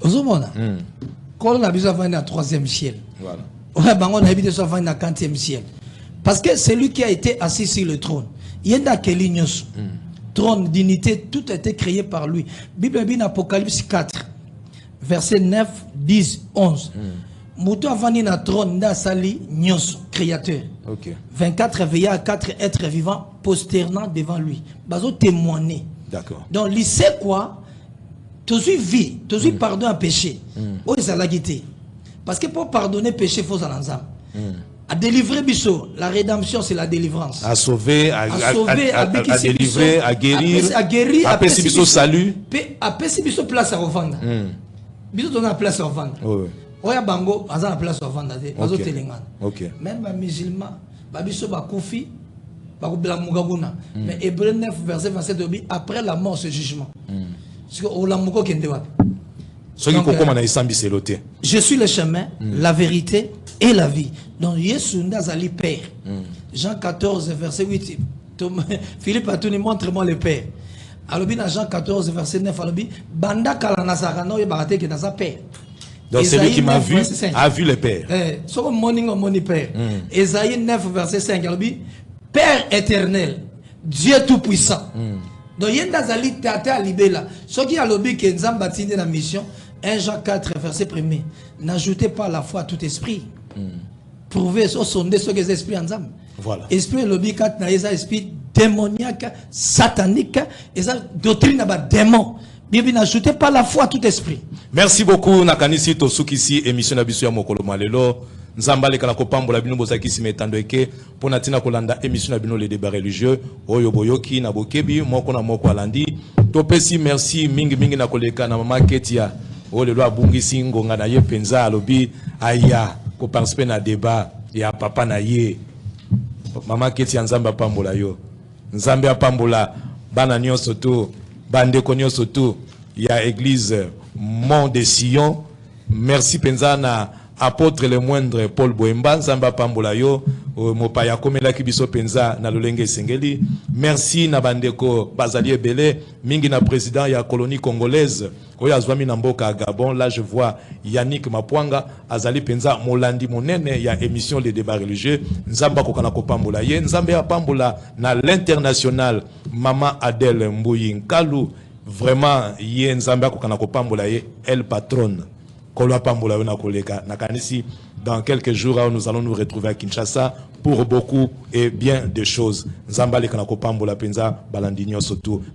[SPEAKER 3] Quand on a besoin de la 3e ciel,
[SPEAKER 2] voilà.
[SPEAKER 3] On a besoin de la 40e ciel. Parce que c'est lui qui a été assis sur le trône. Il y a des trône, dignité, tout a été créé par lui. Bible dit Apocalypse 4, verset 9, 10, 11. Moutou avant na trône na sali nyos créateur. 24 veillants à 4 êtres vivants posternant devant lui. Bazo témoigner.
[SPEAKER 2] D'accord.
[SPEAKER 3] Donc il sait quoi? Toujours vie, toujours pardon à péché. Oh ça l'a guité. Parce que pour pardonner péché, il faut s'en ensemble. À délivrer biso, la rédemption c'est la délivrance.
[SPEAKER 2] À sauver, à délivrer, à guérir,
[SPEAKER 3] à
[SPEAKER 2] payer biso salut.
[SPEAKER 3] À payer biso place à revendre. Biso donne la place à revendre. Oya bango, azan la place à revendre. Bazo telengana. Même les musulmans, babiso ba koufi, ba koubela mugabuna. Mais Hébreux 9 verset 27 dit après la mort ce jugement. Parce que olamuko kende wapi.
[SPEAKER 2] Je
[SPEAKER 3] suis le chemin, la vérité et la vie. Donc, Yesu Ndazali Père. Jean 14, verset 8. Philippe a tout dit, montre-moi le Père. Alors, dans Jean 14, verset 9, Banda Kalanazarano et Barate qui est dans sa Père.
[SPEAKER 2] Donc, celui qui m'a vu a vu le Père.
[SPEAKER 3] So morning or money Père. Ésaïe 9, verset 5. Père éternel, Dieu tout-puissant. Donc, il y a Ndazali Tata Libela. Ce qui a lobby qui est dans la mission. 1 Jean 4, verset 1er. N'ajoutez pas la foi à tout esprit. Prouvez, sondez ce que les esprits ensemble.
[SPEAKER 2] Voilà.
[SPEAKER 3] Esprit lobby 4, n'a esprit démoniaque, satanique, et ça doctrine à démon. Bien, n'ajoutez pas la foi à tout esprit.
[SPEAKER 2] Merci beaucoup, Nakanisi Tosukisi, émission Nabisu ya Mokolo Malelo. Nzambale kana kopambola bino bozaki simetando eke pona tina kolanda émission na bino les débats religieux oyo boyoki na bokebi moko na moko alandi topesi merci mingi na koleka na mama Ketia o lelo abungisi ngonga na ye penza alobi aya ko participer na débat ya papa na ye mama Ketia nzamba pambola yo nzambe apambola bana nyonso to bandeko nyonso to ya église Mont de Sion. Merci penza na apôtre le moindre Paul Boemba nzamba pambola yo mopaya komela kibiso penza na lolenge sengeli. Merci na bandeko bazali ebele mingi na président ya colonie congolaise oyo azwami na mboka Gabon. Là je vois Yannick Mapwanga azali penza molandi monene ya émission les débats religieux nzamba kokana kopambola ye nzambe apambola na l'international mama Adèle Mbuyi Nkalu vraiment ye nzamba kokana kopambola ye elle patronne. Dans quelques jours, nous allons nous retrouver à Kinshasa pour beaucoup et bien de choses.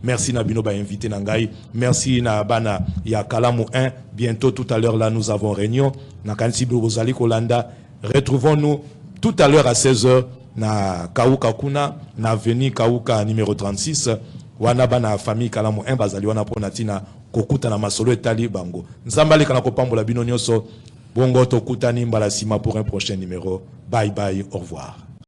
[SPEAKER 2] Merci Nabino ba invité Nangai. Merci na bana ya Kalamu 1. Bientôt tout à l'heure là nous avons réunion. Nakansi Bozali Kolanda. Retrouvons-nous tout à l'heure à 16h na Kauka Kuna na avenue Kauka numéro 36. Wana bana famille Kalamu 1 bazali wana ponatina kokuta na masolo etali bango nzambale kana kopambola bino nyonso Bongo tokutani mbala sima pour un prochain numéro. Bye bye, au revoir.